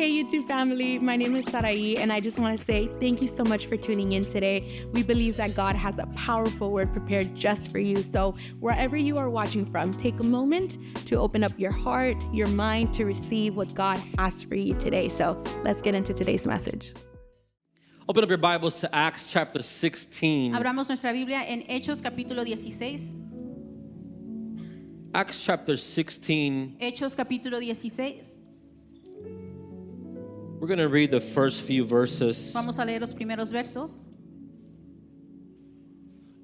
Hey YouTube family, my name is Sarai and I just want to say thank you so much for tuning in today. We believe that God has a powerful word prepared just for you. So wherever you are watching from, take a moment to open up your heart, your mind to receive what God has for you today. So let's get into today's message. Open up your Bibles to Acts chapter 16. Abramos nuestra Biblia en Hechos capítulo 16. Acts chapter 16. Hechos capítulo 16. We're going to read the first few verses Vamos a leer los primeros versos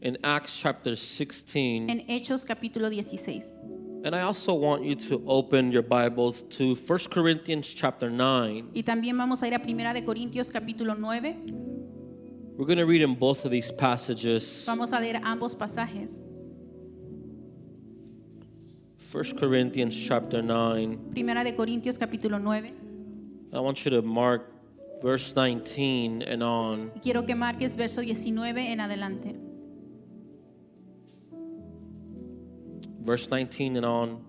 in Acts chapter 16. en Hechos capítulo 16. And I also want you to open your Bibles to 1 Corinthians chapter 9. Y también vamos a ir a Primera de Corintios capítulo 9. We're going to read in both of these passages. Vamos a leer ambos pasajes. 1 Corinthians chapter 9. Primera de Corintios capítulo 9. I want you to mark verse 19 and on. Y quiero que marques verso 19 en adelante. Verse 19 and on.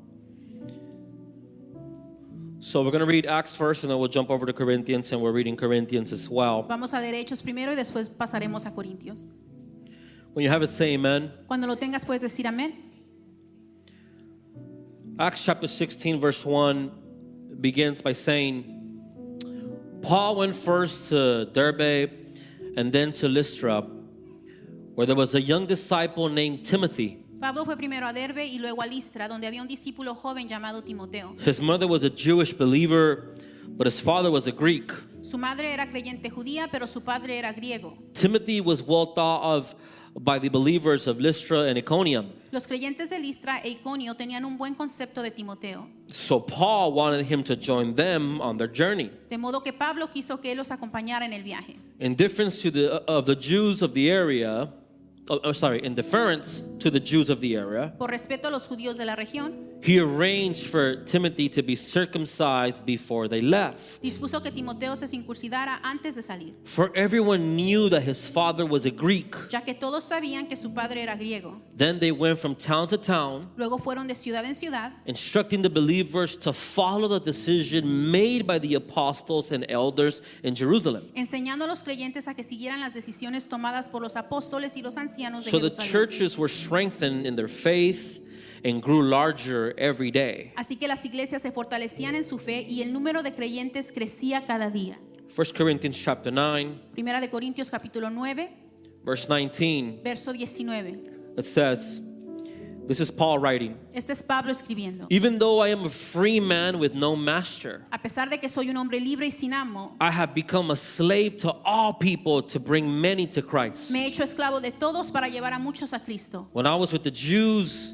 So we're going to read Acts first and then we'll jump over to Corinthians and we're reading Corinthians as well. Vamos a leer Hechos primero y después pasaremos a Corintios. When you have it, say amen. Cuando lo tengas puedes decir amén. Acts chapter 16 verse 1 begins by saying, Paul went first to Derbe and then to Lystra, where there was a young disciple named Timothy. Pablo fue primero a Derbe y luego a Listra, donde había un discípulo joven llamado Timoteo. His mother was a Jewish believer, but his father was a Greek. Su madre era creyente judía, pero su padre era griego. Timothy was well thought of by the believers of Lystra and Iconium. Los creyentes de Listra e Iconio tenían un buen concepto de Timoteo. So Paul wanted him to join them on their journey. De modo que Pablo quiso que él los acompañara en el viaje. In deference to the Jews of the area, in deference to the Jews of the area, Por respeto a los judíos de la región, he arranged for Timothy to be circumcised before they left. dispuso que Timoteo se circuncidara antes de salir, For everyone knew that his father was a Greek. ya que todos sabían que su padre era griego. Then they went from town to town, Luego fueron de ciudad en ciudad, instructing the believers to follow the decision made by the apostles and elders in Jerusalem. enseñando a los creyentes a que siguieran las decisiones tomadas por los apóstoles y los ancianos de So the Jerusalén. churches were strengthened in their faith and grew larger every day. Así que las iglesias se fortalecían en su fe y el número de creyentes crecía cada día. 1 Corinthians chapter 9, Primera de Corintios capítulo 9, verse 19, verso 19. it says, this is Paul writing, Este es Pablo escribiendo. even though I am a free man with no master, A pesar de que soy un hombre libre y sin amo, I have become a slave to all people to bring many to Christ. me he hecho esclavo de todos para llevar a muchos a Cristo. When I was with the Jews,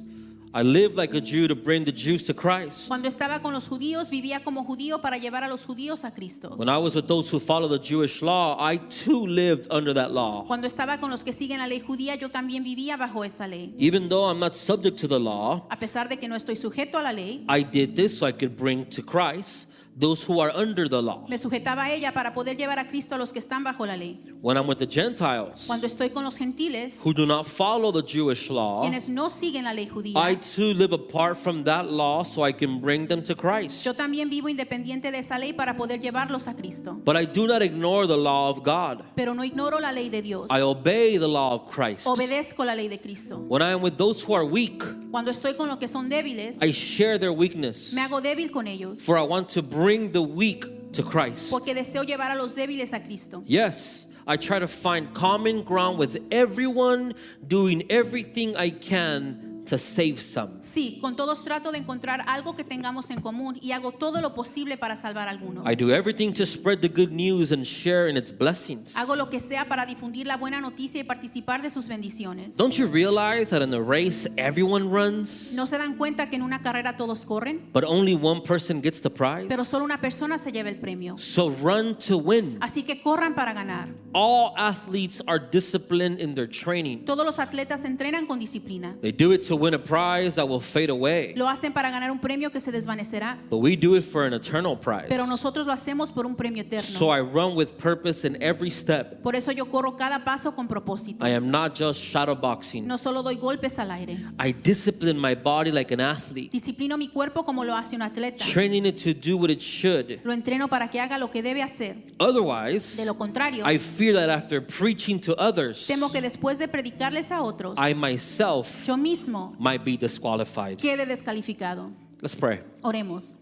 I lived like a Jew to bring the Jews to Christ. Cuando estaba con los judíos, vivía como judío para llevar a los judíos a Cristo. When I was with those who follow the Jewish law, I too lived under that law. Cuando estaba con los que siguen la ley judía, yo también vivía bajo esa ley. Even though I'm not subject to the law, A pesar de que no estoy sujeto a la ley, I did this so I could bring to Christ those who are under the law. me sujetaba a ella para poder llevar a Cristo a los que están bajo la ley. When I'm with the Gentiles Cuando estoy con los gentiles, who do not follow the Jewish law, quienes no siguen la ley I judía, too live apart from that law so I can bring them to Christ. yo también vivo independiente de esa ley para poder llevarlos a Cristo. But I do not ignore the law of God. Pero no ignoro la ley de Dios. I obey the law of Christ. Obedezco la ley de Cristo. When I am with those who are weak, Cuando estoy con los que son débiles, I share their weakness, me hago débil con ellos, for I want to bring the weak to Christ. porque deseo llevar a los débiles a Cristo. Yes, I try to find common ground with everyone, doing everything I can to save some. Sí, con todos trato de encontrar algo que tengamos en común y hago todo lo posible para salvar a algunos. I do everything to spread the good news and share in its blessings. Hago lo que sea para difundir la buena noticia y participar de sus bendiciones. Don't you realize that in a race everyone runs, ¿No se dan cuenta que en una carrera todos corren, but only one person gets the prize? pero solo una persona se lleva el premio? So run to win. Así que corran para ganar. All athletes are disciplined in their training. Todos los atletas se entrenan con disciplina. They do it to to win a prize that will fade away, Lo hacen para ganar un premio que se desvanecerá. but we do it for an eternal prize. Pero nosotros lo hacemos por un premio So eterno. I run with purpose in every step. Por eso yo corro cada paso con propósito. I am not just shadowboxing. No solo doy golpes al aire. I discipline my body like an athlete, Disciplino mi cuerpo como lo hace un atleta. training it to do what it should. Lo entreno para que haga lo que debe hacer. Otherwise, De lo contrario, I fear that after preaching to others, temo que después de predicarles a otros, I myself yo mismo might be disqualified. quede descalificado. Let's pray. Oremos.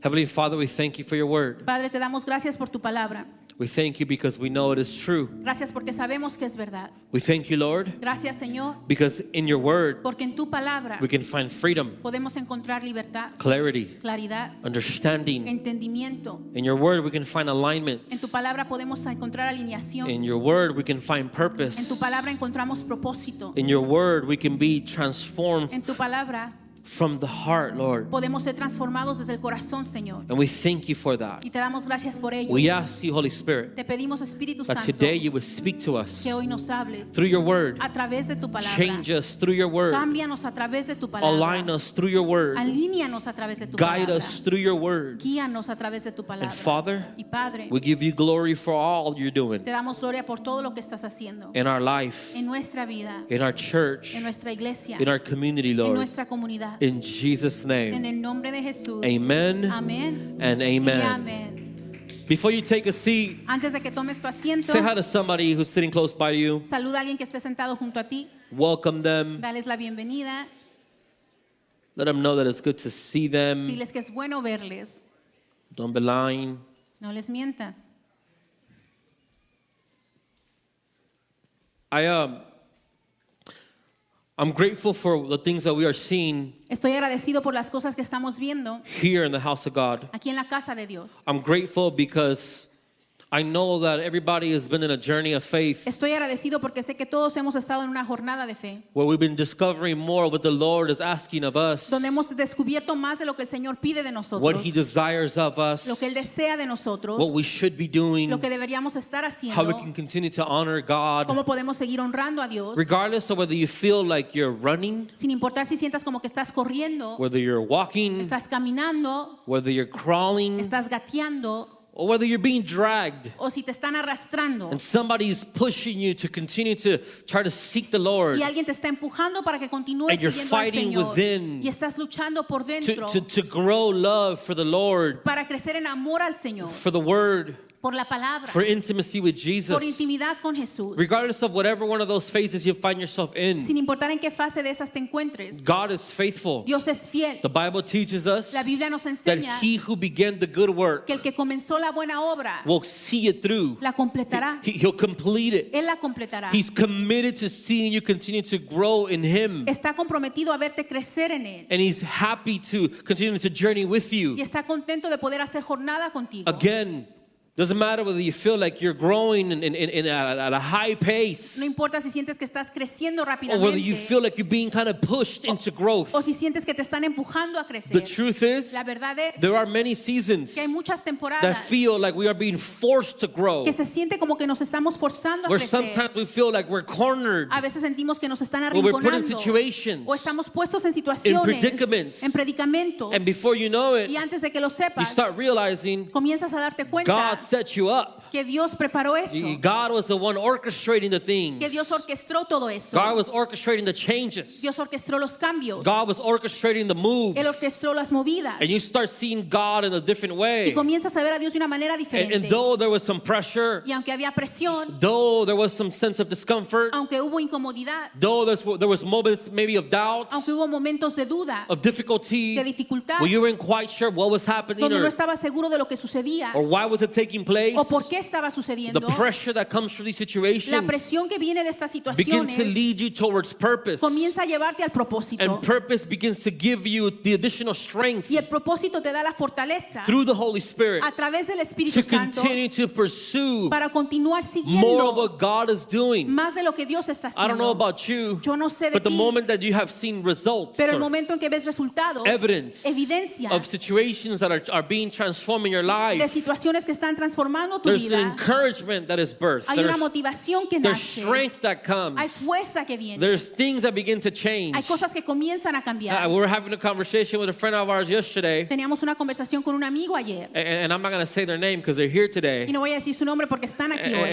Heavenly Father, we thank you for your word. Padre, te damos gracias por tu palabra. We thank you because we know it is true. Gracias porque sabemos que es verdad. We thank you, Lord, Gracias, Señor, because in your word porque en tu palabra we can find freedom, podemos encontrar libertad, clarity, claridad, understanding. entendimiento. In your word we can find alignment. En tu palabra podemos encontrar alineación. In your word we can find En purpose. tu palabra encontramos propósito. In your word we can be transformed En tu palabra from the heart, Lord. podemos ser transformados desde el corazón, Señor. And we thank you for that. Y te damos gracias por ello. We ask you, Holy Spirit, Te pedimos, Espíritu that Santo, today you would speak to us que hoy nos hables through your word. a través de tu palabra. Change us through your word. Cámbianos a través de tu palabra. Align us through your word. Alíneanos a través de tu Guide palabra. us through your word. Guíanos a través de tu And palabra. Father, Y Padre, we give you glory for all you're doing te damos gloria por todo lo que estás haciendo in our life, en nuestra vida, in our church, en nuestra iglesia, in our community, en Lord. nuestra comunidad. In Jesus' En name, el nombre de Jesús. amen Amén. and Y amen. amén. Before you take a seat, Antes de que tomes tu asiento, say hi to somebody who's sitting close by to you. saluda a alguien que esté sentado junto a ti. Welcome them. Dales la bienvenida. Let them know that it's good to see them. Diles que es bueno verles. Don't be lying. No les mientas. I'm grateful for the things that we are seeing Estoy agradecido por las cosas que estamos viendo here in the house of God. aquí en la casa de Dios. I'm grateful because I know that everybody has been in a journey of faith Estoy agradecido porque sé que todos hemos estado en una jornada de fe, where we've been discovering more of what the Lord is asking of us, donde hemos descubierto más de lo que el Señor pide de what nosotros, He desires of us, lo que Él desea de nosotros, what we should be doing, lo que deberíamos estar how we haciendo, can continue to honor God, cómo podemos seguir honrando a Dios, regardless of whether you feel like you're running, sin importar si sientas como que estás corriendo, whether you're walking, estás caminando, whether you're crawling, estás gateando or whether you're being dragged. o si te están arrastrando And somebody's pushing you to continue to try to seek the Lord, y alguien te está empujando para que continúes And you're siguiendo al fighting Señor within y estás luchando por dentro to grow love for the Lord, para crecer en amor al Señor, for the Word, por la palabra, for intimacy with por Jesus. intimidad con Jesús. Regardless of whatever one of those phases you find yourself in, Sin importar en qué fase de esas te encuentres, God is faithful. Dios es fiel. The Bible teaches us La Biblia nos that enseña He who began the good work que el que comenzó la buena obra will see it through. la completará. He'll complete it. Él la completará. He's committed to seeing you continue to grow in Him. Está comprometido a verte crecer en Él And He's happy to continue to journey with you. y está contento de poder hacer jornada contigo. Again, doesn't matter whether you feel like you're growing at a high pace No importa si sientes que estás creciendo or whether you rápidamente feel like you're being kind of pushed into growth. o si sientes que te están empujando a The crecer. truth is, La verdad es there are many seasons que hay muchas that temporadas feel like we are being forced to grow, que se siente como que nos estamos forzando a where crecer. sometimes we feel like we're cornered, A veces sentimos que nos están where we're put in arrinconando situations, o estamos puestos en in situaciones, predicaments, en predicamentos, and before you know it, y antes de que lo you sepas, start realizing comienzas a darte cuenta God set you up. que Dios preparó eso, God was the one orchestrating the things. que Dios orquestó todo eso. God was orchestrating the changes. Dios orquestó los cambios. God was orchestrating the moves. Él orquestó las movidas. And you start seeing God in a different Y way. comienzas a ver a Dios de una manera And diferente. though there was some pressure, Y aunque había presión, though there was some sense of discomfort, aunque hubo incomodidad, though there was moments maybe of doubt, aunque hubo momentos de duda, of difficulty, de dificultad, where you weren't quite sure what was happening donde no estaba seguro de lo que sucedía or why was it taking place, o por qué estaba sucediendo, the pressure that comes from these la situations presión que viene de estas begin to situaciones lead you towards purpose. comienza a llevarte al propósito. And purpose begins to give you the additional strength Y el propósito te da la fortaleza through the Holy Spirit a través del to Espíritu Santo continue to pursue para continuar more of siguiendo what God is doing. más de lo que Dios está I don't know haciendo. about you, Yo no sé de but the ti, moment that you have seen results pero el or momento en que ves resultados, evidence evidencia of situations that are being transformed in your de life, situaciones que están transformando tu There's an vida. encouragement that is birthed. Hay una motivación que There's nace. strength that comes. Hay fuerza que viene. There's things that begin to change. Hay cosas que comienzan a cambiar. We were having a conversation with a friend of ours yesterday, Teníamos una conversación con un amigo ayer. and I'm not going to say their name because they're here today. Y no voy a decir su nombre porque están aquí hoy.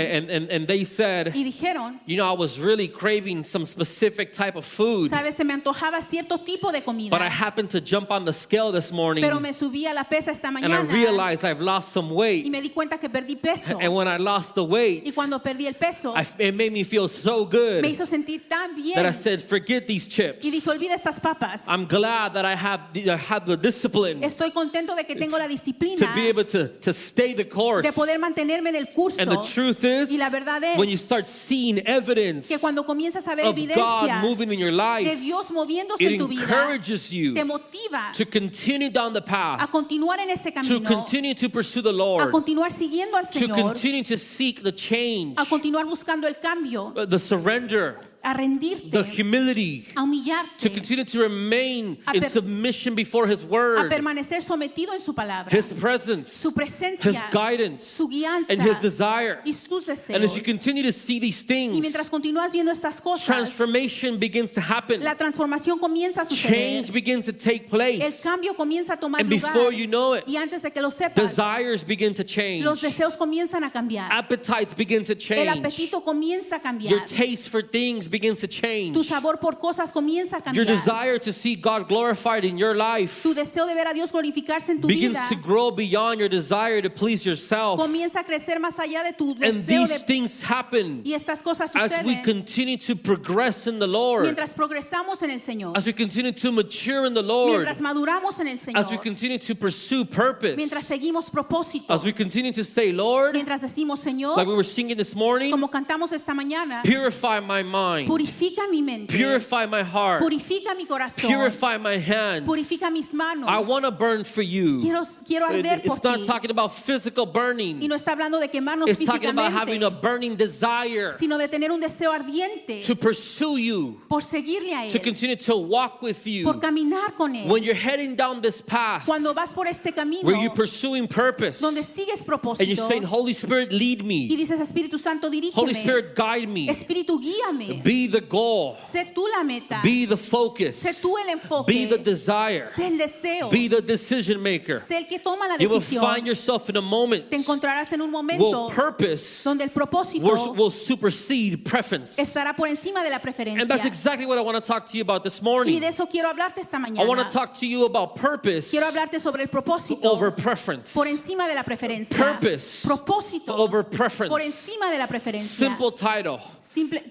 And they said, Y dijeron, you know, I was really craving some specific type of food, sabes, se me antojaba cierto tipo de but I comida. happened to jump on the scale this morning, Pero me subí a la pesa esta and I mañana. realized I've lost some Y weight. me di cuenta que perdí peso. And when I lost the weight, Y cuando perdí el peso, it made me feel so me good hizo sentir tan bien. that I said, forget these chips. Y dije, olvida estas papas. I'm glad that I have the discipline Estoy contento de que tengo la to disciplina be able to stay the course. de poder mantenerme en el curso. And the truth is, Y la verdad es when you start seeing evidence que cuando comienzas a ver of evidencia God moving in your de life, Dios moviéndose it en tu vida, encourages you te motiva to continue down the a path, continuar en ese to camino, continue to pursue the a Lord, continuar siguiendo al to Señor, continue to seek the change, a continuar buscando el cambio, the surrender, a the rendirte, humility, a humillarte, to continue to remain A in per- submission before His a Word, permanecer sometido en su palabra, His presence, su His presencia, guidance, su guianza and His desire. y sus And as you deseos. continue to see these Y things, mientras continúas viendo estas cosas, transformation begins to happen. la transformación comienza a Change suceder. begins to take El place. cambio comienza a tomar And lugar. before you know it, Y antes de que lo sepas, desires begin to change. los deseos comienzan a cambiar. Appetites begin to El change. apetito comienza a Your cambiar. taste for things begins to change. Tu sabor por cosas comienza a Your cambiar. desire to see God glorified in your life Tu deseo de ver a Dios glorificarse en tu begins vida to grow beyond your desire to please yourself. comienza a crecer más allá de tu And deseo these de... things happen Y estas cosas as we suceden continue to progress in the Lord, mientras progresamos en el Señor, as we continue to mature in the Lord, mientras maduramos en el as we Señor, continue to pursue purpose, mientras seguimos propósito, as we continue to say, Lord, mientras decimos, Señor, like we were singing this morning, como cantamos esta mañana, purify my mind, purifica mi mente, purify my heart, purifica mi corazón, purify my hands. purifica mis manos. I want to burn for you. Quiero arder por It's not ti. talking about physical Y burning. no está hablando de quemarnos It's talking about having a físicamente, burning desire sino de tener un deseo ardiente to pursue you, por seguirle a to Él, continue to walk with you. por caminar con Él. When you're heading down this path Cuando vas por este camino where you're pursuing purpose donde sigues and you're propósito saying, Holy Spirit, lead y me. dices, Espíritu Santo, Holy dirígeme, Spirit, guide me. Espíritu, guíame, Be the goal. sé tú la meta, Be the focus. sé tú el enfoque, Be the desire. sé el deseo, Be the decision maker. sé el que toma la You will decisión. find yourself in a moment Te encontrarás en un where momento purpose donde el propósito will supersede preference. estará por encima de la And that's preferencia. exactly what I want to talk to you about this Y morning. de eso quiero hablarte esta I want to mañana. talk to you about purpose Quiero hablarte sobre el propósito over preference. por encima de la preferencia. Purpose Propósito over por preference. encima de la preferencia. Simple title.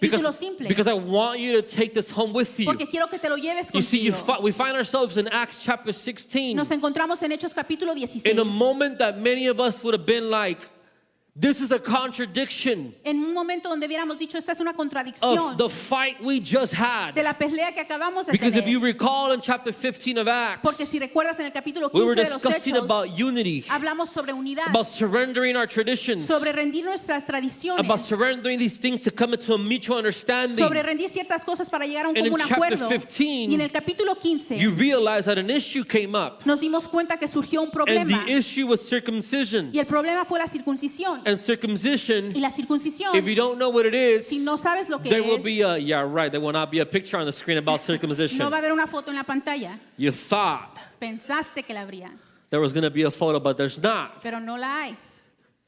Título simple. Because I want you to take this home with you. Porque quiero que te lo lleves You see, contigo. we find ourselves in Acts chapter 16 Nos encontramos en Hechos capítulo 16. in a moment that many of us would have been like, this is a contradiction En un momento donde hubiéramos dicho, esta es una contradicción of the fight we just had. de la pelea que acabamos de Because if you tener. recall in chapter 15 of Acts, Porque si recuerdas en el capítulo we were 15 de los discussing Hechos, about unity, hablamos sobre unidad, about surrendering our traditions, sobre rendir nuestras tradiciones, about surrendering these things to come into a mutual understanding. sobre rendir ciertas cosas para llegar a un And in común chapter acuerdo. 15, Y en el capítulo 15 You realize that an issue came up, nos dimos cuenta que surgió un and problema. the issue was circumcision. Y el problema fue la circuncisión. And circumcision, Y la circuncisión, if you don't know what it is, si no sabes lo que there will es, be a, yeah, right, there will not be a picture on the screen about circumcision. no va a haber una foto en la pantalla. You thought Pensaste que la habría, there was going to be a photo, but there's not. pero no la hay.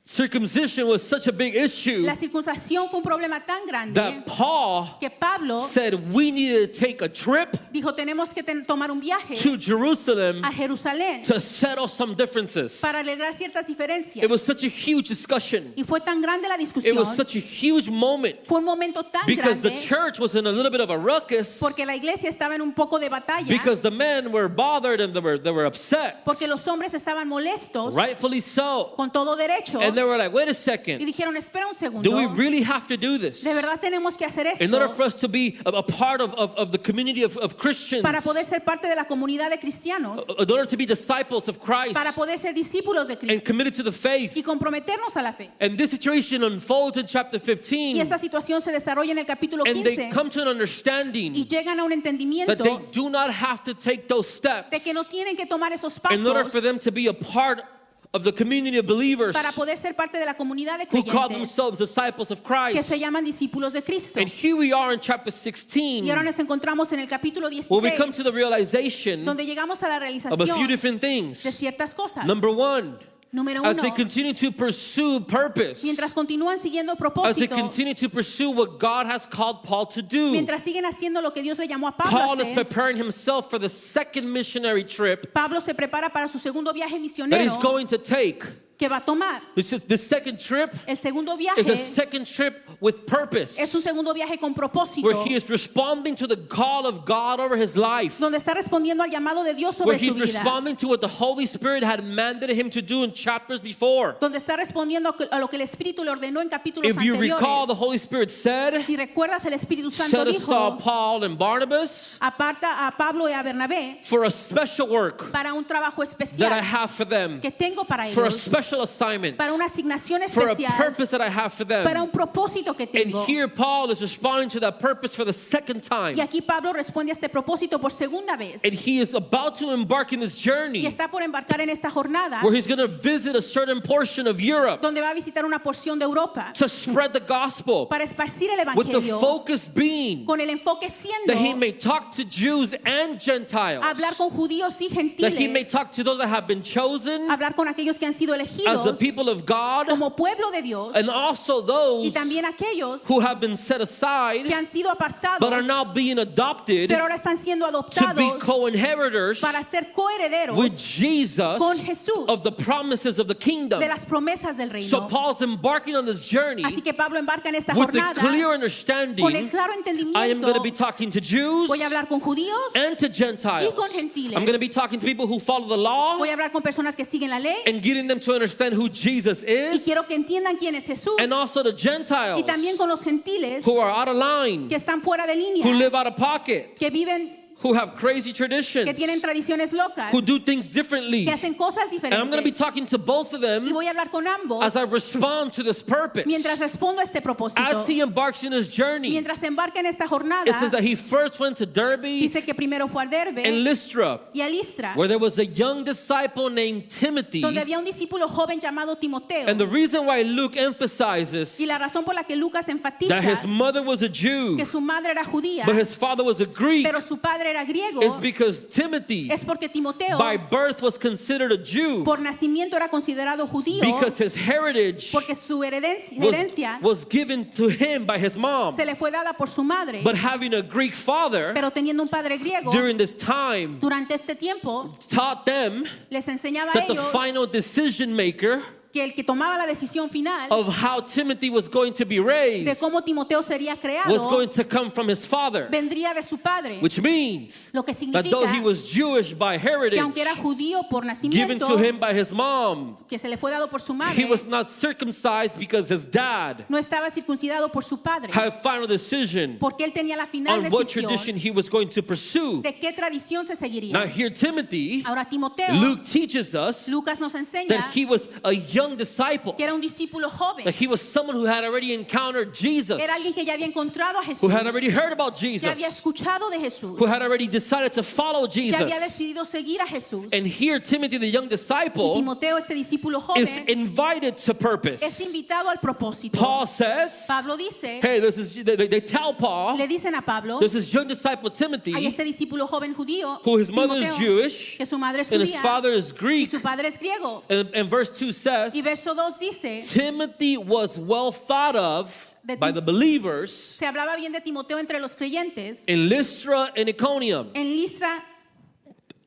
Circumcision was such a big issue La circuncisión fue un problema tan grande that Paul que Pablo said we needed to take a trip dijo, tenemos que tomar un viaje to Jerusalem a Jerusalén to settle some differences. para arreglar ciertas diferencias. It was such a huge discussion. Y fue tan grande la It discusión, was such a huge moment fue un momento tan because the grande church was in a little bit of a ruckus porque la iglesia estaba en un poco de batalla, because the men were bothered and they were upset. porque los hombres estaban molestos, Rightfully so. con todo derecho, And they were like, wait a y second. dijeron, espera un segundo, Do we really have to do this? de verdad tenemos que hacer In order esto for us to be a part of the community of Christians, para poder ser parte de la comunidad de cristianos, in order to be disciples of Christ para poder ser discípulos de and Cristo committed to the faith. y comprometernos a la fe. And this situation unfolds in chapter Y 15, esta situación se desarrolla en el capítulo and they 15 come to an y understanding llegan a un that entendimiento they do not have to take those de steps que no tienen que tomar esos in order pasos for them to be a part of the community of believers para poder ser parte de la comunidad de who call creyentes themselves disciples of que Christ. se llaman discípulos de Cristo. And here we are in chapter Y 16, ahora nos encontramos en el capítulo where we come to 16, the realization donde llegamos a la of a few realización different things. de ciertas cosas. Number one, Número as they uno, continue to pursue purpose, mientras continúan siguiendo as they propósito, continue to pursue what God has called Paul to do, mientras siguen haciendo lo que Dios le llamó a Pablo a Paul is hacer, preparing himself for the second missionary trip Pablo se prepara para su segundo viaje that misionero he's going to take. que va a tomar. The second trip El segundo is a viaje second trip with purpose, es un segundo viaje con propósito, where he is responding to the call of God over his life, donde está respondiendo al llamado de Dios where sobre he's su vida, responding to what the Holy Spirit had mandated him to do in chapters before. donde está respondiendo a lo que el Espíritu le ordenó en capítulos If you recall, the anteriores. Holy Spirit said, Si recuerdas, el Espíritu Santo set aside dijo, Paul and Barnabas aparta a Pablo y a Bernabé for a special work para un trabajo that I especial have for them, que tengo para for a ellos, special assignment, para una asignación for a especial, purpose that I have for para them. un propósito que And tengo. here Paul is responding to that purpose for the second time. Y aquí Pablo responde a este propósito por segunda vez. And he is about to embark in this Y journey está por embarcar en esta jornada where he's going to visit a certain portion of Europe donde va a visitar una porción de Europa to spread the gospel, para esparcir el with the evangelio, focus being con el enfoque siendo that he may talk to Jews and Gentiles, hablar con judíos y that he may gentiles, talk to those that have been chosen hablar con aquellos que han sido as the elegidos people of God, como pueblo de Dios, and also y those también aquellos who have been set aside que han sido apartados, but are now being adopted pero ahora están siendo to be adoptados co-inheritors para ser coherederos with Jesus con Jesús of the promises of the kingdom. de las promesas del So reino. Paul's embarking on this journey Así que Pablo embarca en esta with the jornada clear con el understanding claro I am going to be entendimiento. talking to Jews Voy a hablar con judíos, and to Gentiles. y con gentiles. I'm going to be talking to people who follow the law voy a hablar con personas que siguen la ley and getting them to understand who Jesus y is, quiero que entiendan quién es Jesús, and also the Gentiles y también con los gentiles who are out of line, que están fuera de who línea, live out of pocket, que viven, who have crazy traditions, que tienen tradiciones locas, who do things differently. que hacen cosas And I'm going to be diferentes. talking to both of Y them voy a hablar con ambos as I respond to this purpose. mientras respondo a este propósito. As he embarks in his journey, Mientras se embarca en esta it jornada, says that he first went to Derbe dice que primero fue a and Derbe Lystra, y a Listra, where there was a young disciple named Timothy. donde había un discípulo joven llamado Timoteo. And the reason why Luke emphasizes Y la razón por la que Lucas enfatiza that his mother was a Jew, que su madre era judía, but his father was a Greek, pero su padre era griego, is because Timothy, es porque Timoteo by birth, was considered a Jew, por nacimiento era considerado judío, because his heritage porque su herencia was given to him by his mom. se le fue dada por su madre, But having a Greek father pero teniendo un padre griego, during this time durante este tiempo taught them les enseñaba a that the ellos final decision maker que el que tomaba la decisión final of how Timothy was going to be de raised cómo Timoteo sería was creado going to come from his father, vendría de su padre, which means lo que that though he significa was Jewish by que heritage, aunque era judío por given nacimiento, to him by his mom, que se le fue dado por su he madre, was not circumcised because his dad no estaba circuncidado por su padre, had a final decision porque él tenía la final on what decisión tradition he was going to pursue. de qué tradición se Now seguiría. here Timothy, Ahora Timoteo, Luke teaches us Lucas nos enseña that he was a young disciple, que era un discípulo joven, that he was someone who had already encountered Jesus, era alguien que ya había encontrado a Jesús, who had already heard about ya había Jesus, escuchado de Jesús, who had already decided to follow ya había Jesus. decidido seguir a Jesús. And here Timothy, the young Y disciple, Timoteo, este discípulo is joven, invited to es purpose. invitado al propósito. Paul says, Pablo dice, hey, they tell Paul, le dicen a Pablo, this is young disciple hay Timothy, este discípulo joven judío, who his mother is Timoteo, Jewish que su madre es and his judía father is y Greek. su padre es griego. And verse 2 says, Y verso 2 dice, Timothy was well thought of by the believers se hablaba bien de Timoteo entre los creyentes in Lystra and Iconium. en Listra.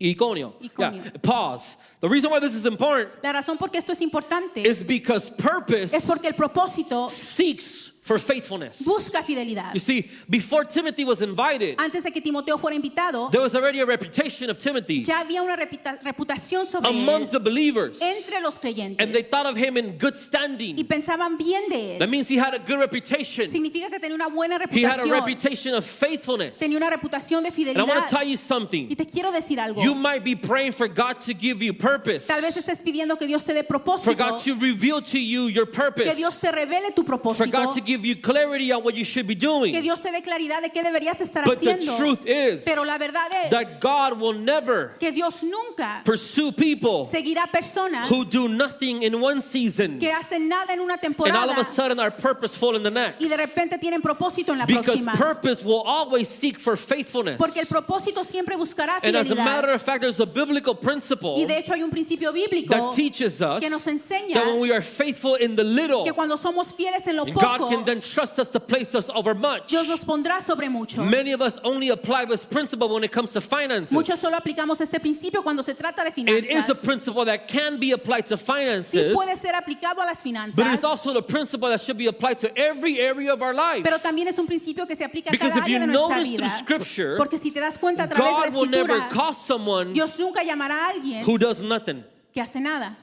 Iconium. Iconium. Yeah. Pause. The reason why this is important La razón por qué esto es importante is because purpose es porque el propósito seeks for faithfulness. busca fidelidad. You see, before Timothy was invited, Antes de que Timoteo fuera invitado, there was already a reputation of Timothy ya había una reputación sobre amongst the él believers, entre los and they creyentes thought of him in good y standing. pensaban bien de That él. means he had a good reputation. Significa que tenía una buena He had a reputación, reputation of faithfulness. tenía una reputación de And I want to tell fidelidad. you Y something. te quiero decir algo. You might be praying for God to give you purpose, Tal vez estés pidiendo que Dios te dé for propósito, God to reveal to you your que purpose, Dios te revele tu for God to propósito, give give you clarity on what you should be doing. Que Dios te dé claridad de qué deberías estar But the haciendo. truth is Pero la verdad es that God will never que Dios nunca pursue people seguirá personas who do nothing in one season que hacen nada en una and all of temporada a sudden are purposeful in the next. y de repente tienen propósito en la Because próxima. purpose will always seek for faithfulness. Porque el propósito siempre buscará And as a matter fidelidad. of fact, there's a biblical principle Y de hecho hay un principio bíblico that teaches us que nos enseña that when we are faithful in the little, que cuando somos fieles en lo God poco, can then trust us to place us over much. Dios nos pondrá sobre mucho. Many of us only apply this principle when it comes to finances. Muchos solo aplicamos este principio cuando se trata de It is a finanzas. principle that can be applied to Sí finances, puede ser aplicado a las but finanzas, it's also the principle that should be applied to every area of our life. pero también es un principio que se aplica a Because cada if you área de nuestra notice through vida. Scripture, Porque si te das cuenta a través de God la will never escritura, call someone Dios nunca llamará a alguien who does nothing. que hace nada.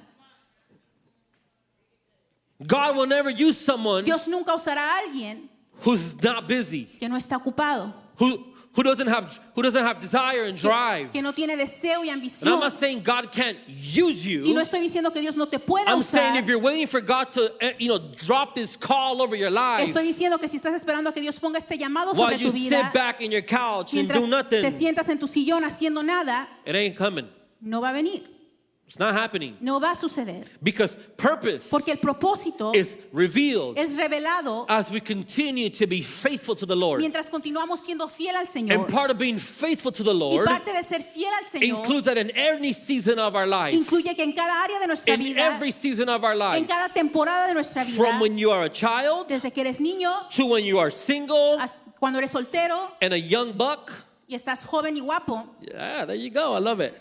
God will never use someone Dios nunca usará a alguien who's not busy, que no está ocupado, who doesn't have desire and drive. que no tiene deseo y And I'm ambición. not saying God can't use Y no you. estoy diciendo que Dios no te pueda I'm saying usar. if you're waiting for God to, drop this call over your life Estoy diciendo que si estás esperando a que Dios ponga este llamado while sobre you tu sit vida, back in your couch and mientras do nothing, te sientas en tu sillón haciendo nada, it ain't coming. no va a venir, It's not happening. no va a suceder. Because purpose Porque el propósito is revealed es revelado as we continue to be faithful to the Lord. mientras continuamos siendo fiel al And Señor. part of being faithful to the Y Lord parte de ser fiel al Señor includes that in every season of our life, incluye que en cada área de nuestra in vida, every season of our en life, cada temporada de nuestra vida, from when you are a child desde que eres niño, to when you are single cuando eres soltero and a young buck. y estás joven y guapo, Yeah, there you go. I love it.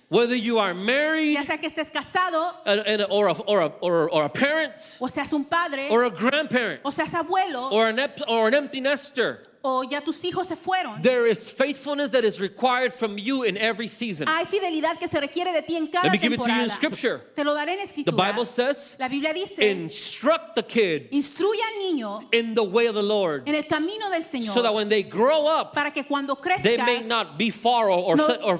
Whether you are married ya sea que estés casado or a parent o seas un padre or a grandparent o seas abuelo or an empty nester, o ya tus hijos se fueron. there is faithfulness that is required from you in every season. Hay fidelidad que se requiere de ti en cada Let me give it to you in temporada. Scripture. Te lo daré en The escritura. Bible says, La Biblia dice, instruct the kid instruye al niño in the way of the Lord, en el camino del Señor, so that when they grow up, para que cuando they crezca may not be far or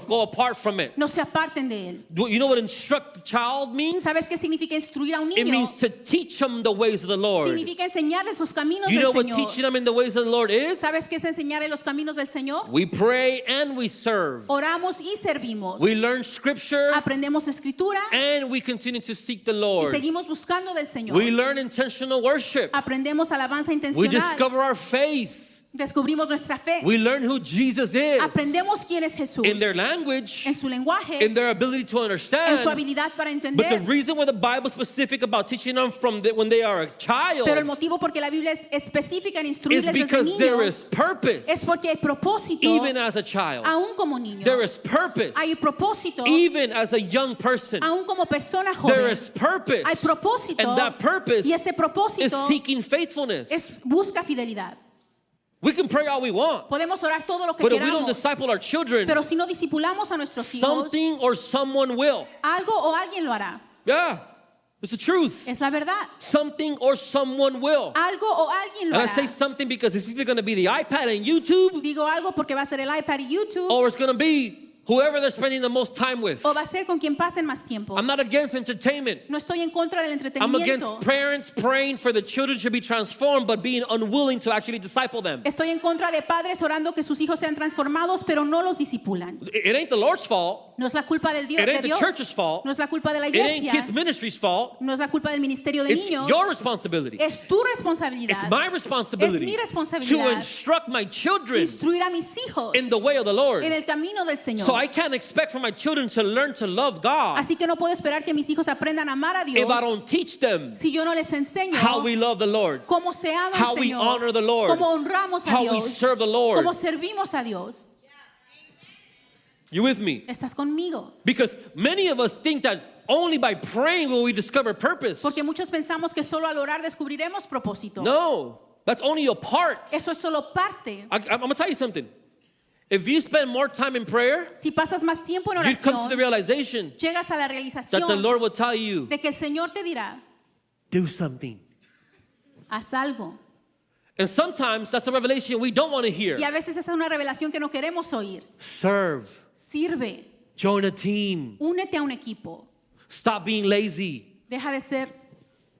go apart from it. no se aparten de él. You know what instruct the child means? ¿Sabes qué significa instruir a un It niño? means to teach them the ways of the Lord. Significa enseñarles los caminos You know del what Señor. teaching them in the ways of the Lord is? ¿Sabes qué es enseñarles los caminos del Señor? We pray and we serve. Oramos y servimos. We learn scripture Aprendemos escritura and we continue to seek the y Lord. seguimos buscando del Señor. We learn intentional worship. Aprendemos alabanza We intencional. discover our faith. Descubrimos nuestra fe. We learn who Jesus is Aprendemos quién es Jesús. in their language, En su lenguaje, in their ability to en su understand. habilidad para But the entender. reason why the Bible is specific about teaching them from when they are a child Pero el motivo porque la Biblia es específica en is instruirles desde because there niños is purpose. es porque hay propósito Even as a child, aún como niño. there is purpose. Hay propósito Even as a young person, aún como persona there joven. is purpose. Hay propósito And that purpose y ese is propósito seeking faithfulness. busca fidelidad. We can pray all we want, Podemos orar todo lo que but if we don't queramos, disciple our children, pero si no discipulamos a nuestros hijos, something or someone will. algo o alguien lo hará. Yeah, it's the truth. Es la verdad. Something or someone will. Algo o alguien lo And I hará. say something because it's either going to be the iPad and YouTube, Digo algo porque va a ser el iPad y YouTube or it's going to be whoever they're spending the most time with. o va a ser con quien pasen más tiempo. I'm not against entertainment. No estoy en contra del I'm entretenimiento. against parents praying for the children to be transformed, but being unwilling to actually disciple them. Estoy en contra de padres orando que sus hijos sean transformados, pero no los disipulan. It ain't the Lord's fault. No es la culpa del Dios, It ain't de the Dios. church's fault. No es la culpa de la It ain't iglesia. kids' ministry's fault. No es la culpa del ministerio de It's niños. your responsibility. Es tu responsabilidad. It's my responsibility Es mi to responsabilidad. instruct my children Instruir a mis hijos in the way of the Lord. en el camino del Señor. So I can't expect for my children to learn to love God Así que no puedo esperar que mis hijos aprendan a amar a Dios if I don't teach them si yo no les enseño how we love the Lord, cómo se ama how al we Señor, honor the Lord, cómo honramos a how we Dios, serve the Lord. cómo servimos a Dios. You with me? ¿Estás conmigo? Because many of us think that only by praying will we discover purpose. Porque muchos pensamos que solo al orar descubriremos propósito. No, that's only a part. Eso es solo parte. I'm going to tell you something. If you spend more time in prayer, Si pasas más tiempo en you come to the oración, realization llegas a la that the realización Lord will tell you, de que el Señor te dirá, do something. haz algo. And sometimes that's a revelation we don't want to hear. Y a veces esa es una revelación que no queremos oír. Serve. Sirve. Join a team. Únete a un equipo. Stop being lazy. Deja de ser.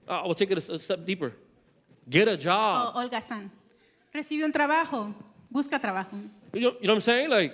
We'll take it a step deeper. Get a job. Olga San. Recibe un trabajo. Busca trabajo. You know what I'm saying? Like,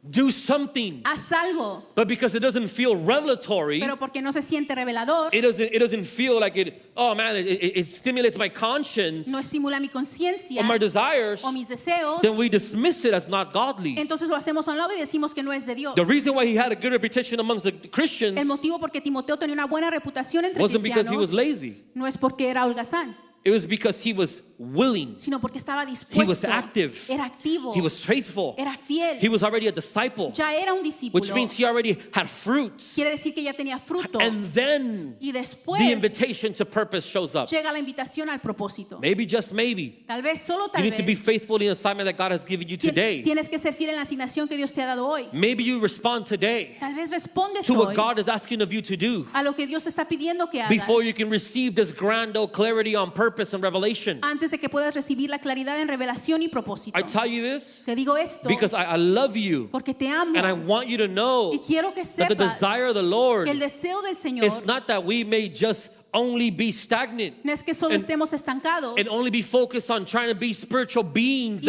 do something. Haz algo. But because it doesn't feel revelatory, Pero porque no se siente revelador, it doesn't feel like it stimulates my conscience no estimula mi conciencia or my desires, o mis deseos, then we dismiss it as not godly. entonces lo hacemos a un lado y decimos que no es de Dios. The reason why he had a good reputation amongst the Christians El motivo por qué Timoteo tenía una buena reputación entre wasn't because he was cristianos lazy. no es porque era holgazán, It was because he was willing. sino porque estaba He was dispuesto, active. era activo, He was faithful. era fiel, He was already a disciple, ya era un discípulo. which means he already had fruits. Quiere decir que ya tenía fruto. And then Y después the invitation to purpose shows up. llega la invitación al propósito. Maybe, just maybe, Tal vez, solo you tal need to be vez, faithful in the assignment that God has given you today. tienes que ser fiel en la asignación que Dios te ha dado hoy. Maybe you respond today Tal vez respondes to what hoy God is asking of you to do a lo que Dios te está pidiendo que hagas before you can receive this grand old clarity on purpose and revelation. antes de que puedas recibir la claridad en revelación y propósito. I tell you this Te digo esto because I love you porque te amo and I want you to know y quiero que that the sepas desire of the Lord que el deseo del Señor is not that we may just only be stagnant no es que solo and- estemos estancados and only be focused on trying to be spiritual beings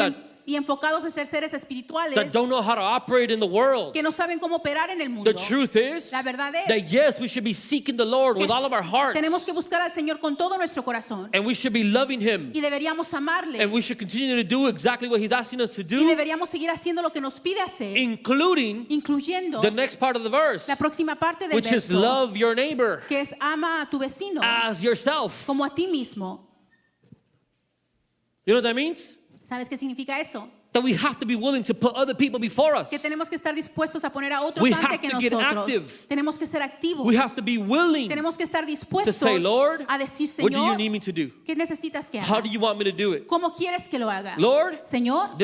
y enfocados en ser seres espirituales that don't know how to operate in the world. que no saben cómo operar en el mundo. The truth is La verdad es that yes, we should be seeking the Lord que with all of our hearts, tenemos que buscar al Señor con todo nuestro corazón and we should be loving Him, y deberíamos amarle and we should continue to do exactly what He's asking us to y do, deberíamos seguir haciendo lo que nos pide hacer, including incluyendo the next part of the verse, la próxima parte del which is verso, love your neighbor que es ama a tu vecino as yourself. como a ti mismo. You know what that means? ¿Sabes qué significa eso? That we have to be willing to put other people before us. Que tenemos que estar dispuestos a poner a otros We antes have que to get nosotros. active. Tenemos que ser activos. We have to be willing Tenemos que estar to dispuestos say, Lord, a decir, what do you Señor, need me to do? ¿qué necesitas que How haga? do you want me to do it? ¿Cómo quieres que lo haga? Lord, Señor,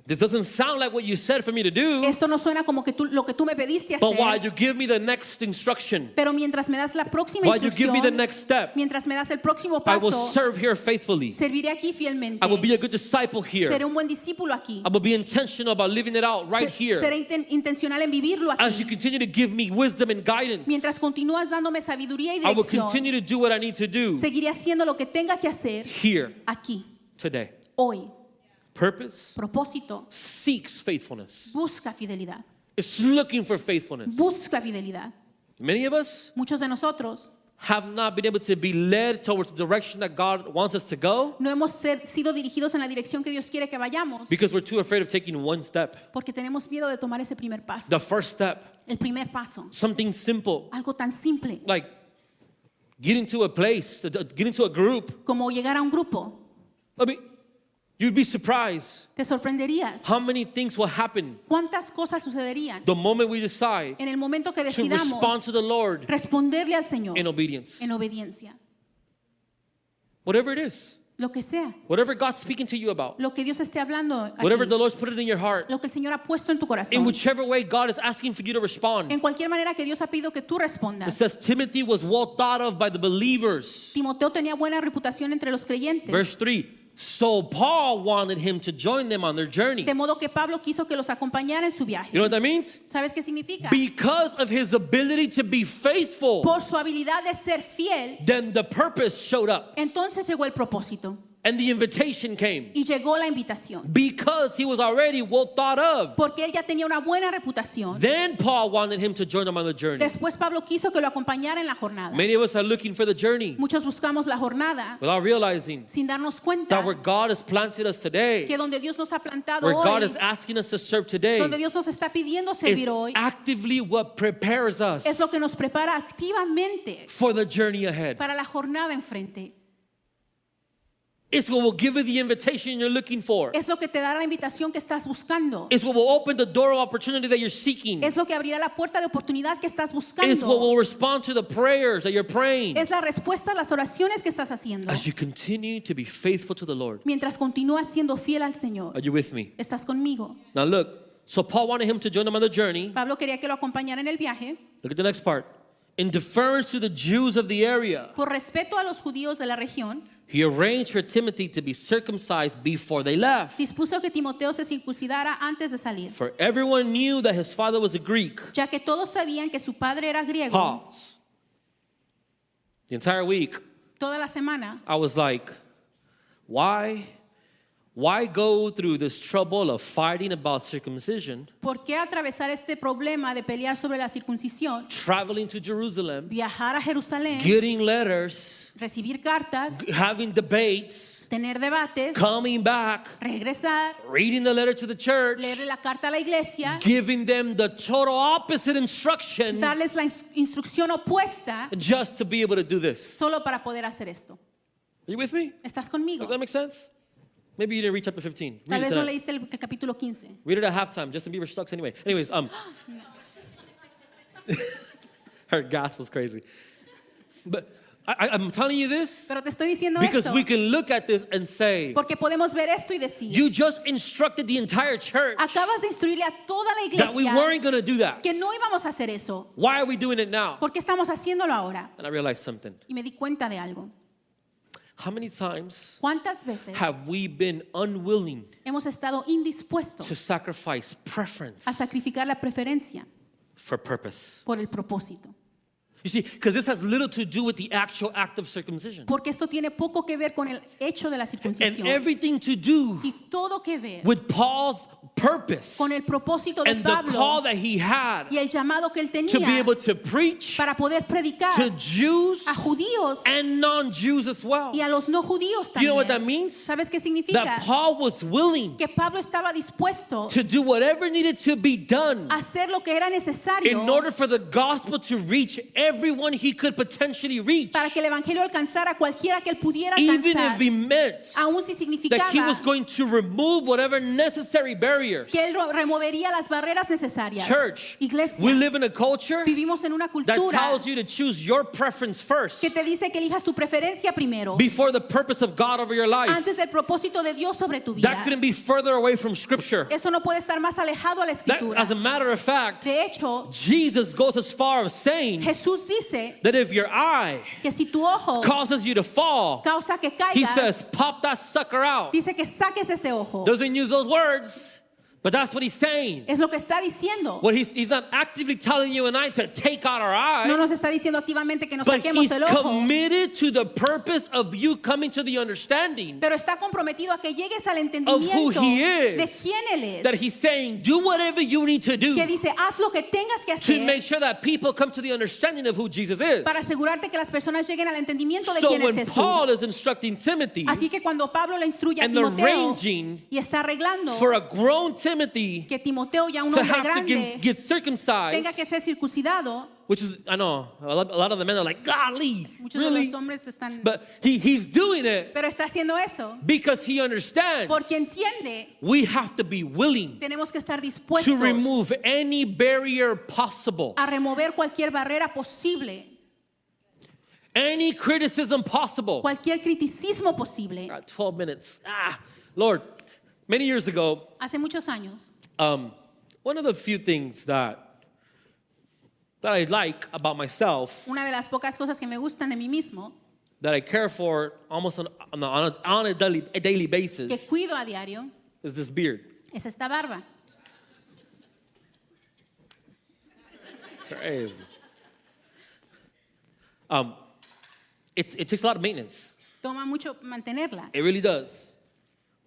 this doesn't sound like what you said for me to do, esto no suena como que lo que tú me pediste but while hacer, you give me the next instruction, pero mientras me das la próxima while you give me the instrucción, next step, mientras me das el próximo I will paso, serve here faithfully. serviré aquí fielmente. I will be a good disciple here. Seré un buen discípulo aquí. I will be intentional about living it out right here. Seré intencional en vivirlo As you aquí. continue to give me wisdom and guidance, Mientras continúas dándome sabiduría y I will dirección, continue to do what I need to do seguiré haciendo lo que tenga que hacer here aquí, today. hoy. Purpose Propósito, seeks faithfulness. busca fidelidad. It's looking for faithfulness. Busca fidelidad. Many of us Muchos de nosotros have not been able to be led towards the direction that God wants us to go no hemos sido dirigidos en la dirección que Dios quiere que vayamos because we're too afraid of taking one step. porque tenemos miedo de tomar ese primer paso. The first step, El primer paso, something simple, algo tan simple like getting to a place, getting to a group. como llegar a un grupo. I mean, you'd be surprised Te sorprenderías how many things will happen cuántas cosas sucederían the moment we decide en el momento que to decidamos respond to the Lord responderle al Señor in obedience. en obediencia. Whatever it is, Lo que sea, whatever God's speaking to you about, lo que Dios esté hablando aquí, whatever the Lord's put it in your heart, lo que el Señor ha puesto en tu in corazón, whichever way God is asking for you to respond. en cualquier manera que Dios ha pedido que tú It respondas. says Timothy was well thought of by the believers. Timoteo tenía buena reputación entre los creyentes, Verse 3. So Paul wanted him to join them on their journey. de modo que Pablo quiso que los acompañara en su viaje. You know what that means? ¿Sabes qué significa? Because of his ability to be faithful, Por su habilidad de ser fiel, then the purpose showed up entonces llegó el propósito and the invitation came. y llegó la invitación. Because he was already well thought of, Porque él ya tenía una buena reputación. then Paul wanted him to join them on the journey. Después Pablo quiso que lo acompañara en la jornada. Many of us are looking for the journey Muchos buscamos la jornada without realizing sin darnos cuenta that where God has planted us today, que donde Dios nos ha plantado where God hoy, is asking us to serve today, donde Dios nos está pidiendo is servir hoy, actively what prepares us es lo que nos prepara activamente for the journey ahead. para la jornada enfrente. It's what will give you the invitation you're looking for. Es lo que te dará la invitación que estás buscando. It's what will open the door of opportunity that you're seeking. Es lo que abrirá la puerta de oportunidad que estás It's what buscando. will respond to the prayers that you're praying Es la respuesta a las oraciones que estás haciendo. as you continue to be faithful to the Lord. Mientras continúas siendo fiel al Señor. Are you with me? ¿Estás conmigo? Now look, so Paul wanted him to join him on the journey. Pablo quería que lo acompañara en el viaje. Look at the next part. In deference to the Jews of the area, Por respeto a los judíos de la región, he arranged for Timothy to be circumcised before they left. dispuso que Timoteo se circuncidara antes de salir, For everyone knew that his father was a Greek. ya que todos sabían que su padre era griego. Pause. The entire week, Toda la semana I was like, Why go through this trouble of fighting about circumcision, ¿Por qué atravesar este problema de pelear sobre la circuncisión, traveling to Jerusalem, viajar a Jerusalén, getting letters, recibir cartas, having debates, tener debates, coming back, regresar, reading the letter to the church, leerle la carta a la iglesia, giving them the total opposite instruction darles la instrucción opuesta just to be able to do this? solo para poder hacer esto? Are you with me? ¿Estás conmigo? Does that make sense? Maybe you didn't read chapter 15. Tal Read it vez no tonight. leíste el capítulo 15. Read it at halftime. Justin Bieber sucks anyway. Anyways, her gasp was crazy. But I'm telling you this Pero te estoy diciendo because esto we can look at this and say, porque podemos ver esto y decir, you just instructed the entire church acabas de instruirle a toda la that we iglesia weren't going to do that. que no íbamos a hacer eso. Why are we doing it now? ¿Por qué estamos haciéndolo ahora? And I realized something. Y me di cuenta de algo. How many times ¿Cuántas veces have we been unwilling hemos estado indispuestos to sacrifice preference a sacrificar la preferencia for purpose? por el propósito? You see, because this has little to do with the actual act of circumcision Porque esto tiene poco que ver con el hecho de la and circuncisión everything to do y todo que ver with Paul's purpose con el propósito de and the call Pablo that he had y el llamado que él to be tenía able to preach para poder predicar to Jews a judíos and non-Jews as well. y a los no judíos You know what that también. means? ¿Sabes qué significa? That Paul was willing Que Pablo estaba dispuesto to do whatever needed to be done a hacer lo que era necesario in order for the gospel to reach everyone he could potentially reach, para que el evangelio alcanzara a cualquiera que él pudiera even alcanzar, if he meant aun si that significaba he was going to remove whatever necessary barriers. que él removería las barreras necesarias. Church, Iglesia, we live in a culture vivimos en una that cultura tells you to choose your preference first que te dice que elijas tu preferencia primero before the purpose of God over your life. antes del propósito de Dios sobre tu vida. That couldn't be further away from Scripture. Eso no puede estar más alejado a la That, escritura. as a matter of fact, De hecho, Jesus goes as far as saying Jesús dice that if your eye que si tu ojo causes you to fall, causa que he caigas, says, pop that sucker out. dice que saques ese ojo. Doesn't use those words, but that's what he's saying. Es lo que está diciendo. What he's not actively telling you and I to take out our eye, No nos está diciendo activamente que nos but saquemos he's el ojo, committed to the purpose of you coming to the understanding pero está comprometido a que llegues al of who entendimiento he is. de quién él es. That he's saying, do whatever you need to do Que dice, haz lo que tengas que to hacer make sure that people come to the understanding of who Jesus is. para asegurarte que las personas lleguen al entendimiento de So quién es when Jesús. Paul is instructing Timothy Así que cuando Pablo le instruye a and Timoteo arranging y está arreglando for a grown Timothy que Timoteo, ya un to hombre have to grande, get circumcised, tenga que ser circuncidado, which is, I know, a lot of the men are like, golly, muchos de really? los hombres están, But he's doing it pero está haciendo eso because he understands porque entiende, we have to be willing tenemos que estar to dispuestos remove any barrier possible, a remover cualquier barrera posible, any criticism possible. cualquier criticismo posible. 12 minutes. Lord, many years ago, Hace muchos años, one of the few things that I like about myself, una de las pocas cosas que me gustan de mí mismo, that I care for almost on a daily que basis, cuido a diario, is this beard. es esta barba. Crazy. It takes a lot of maintenance. Toma mucho mantenerla. It really does.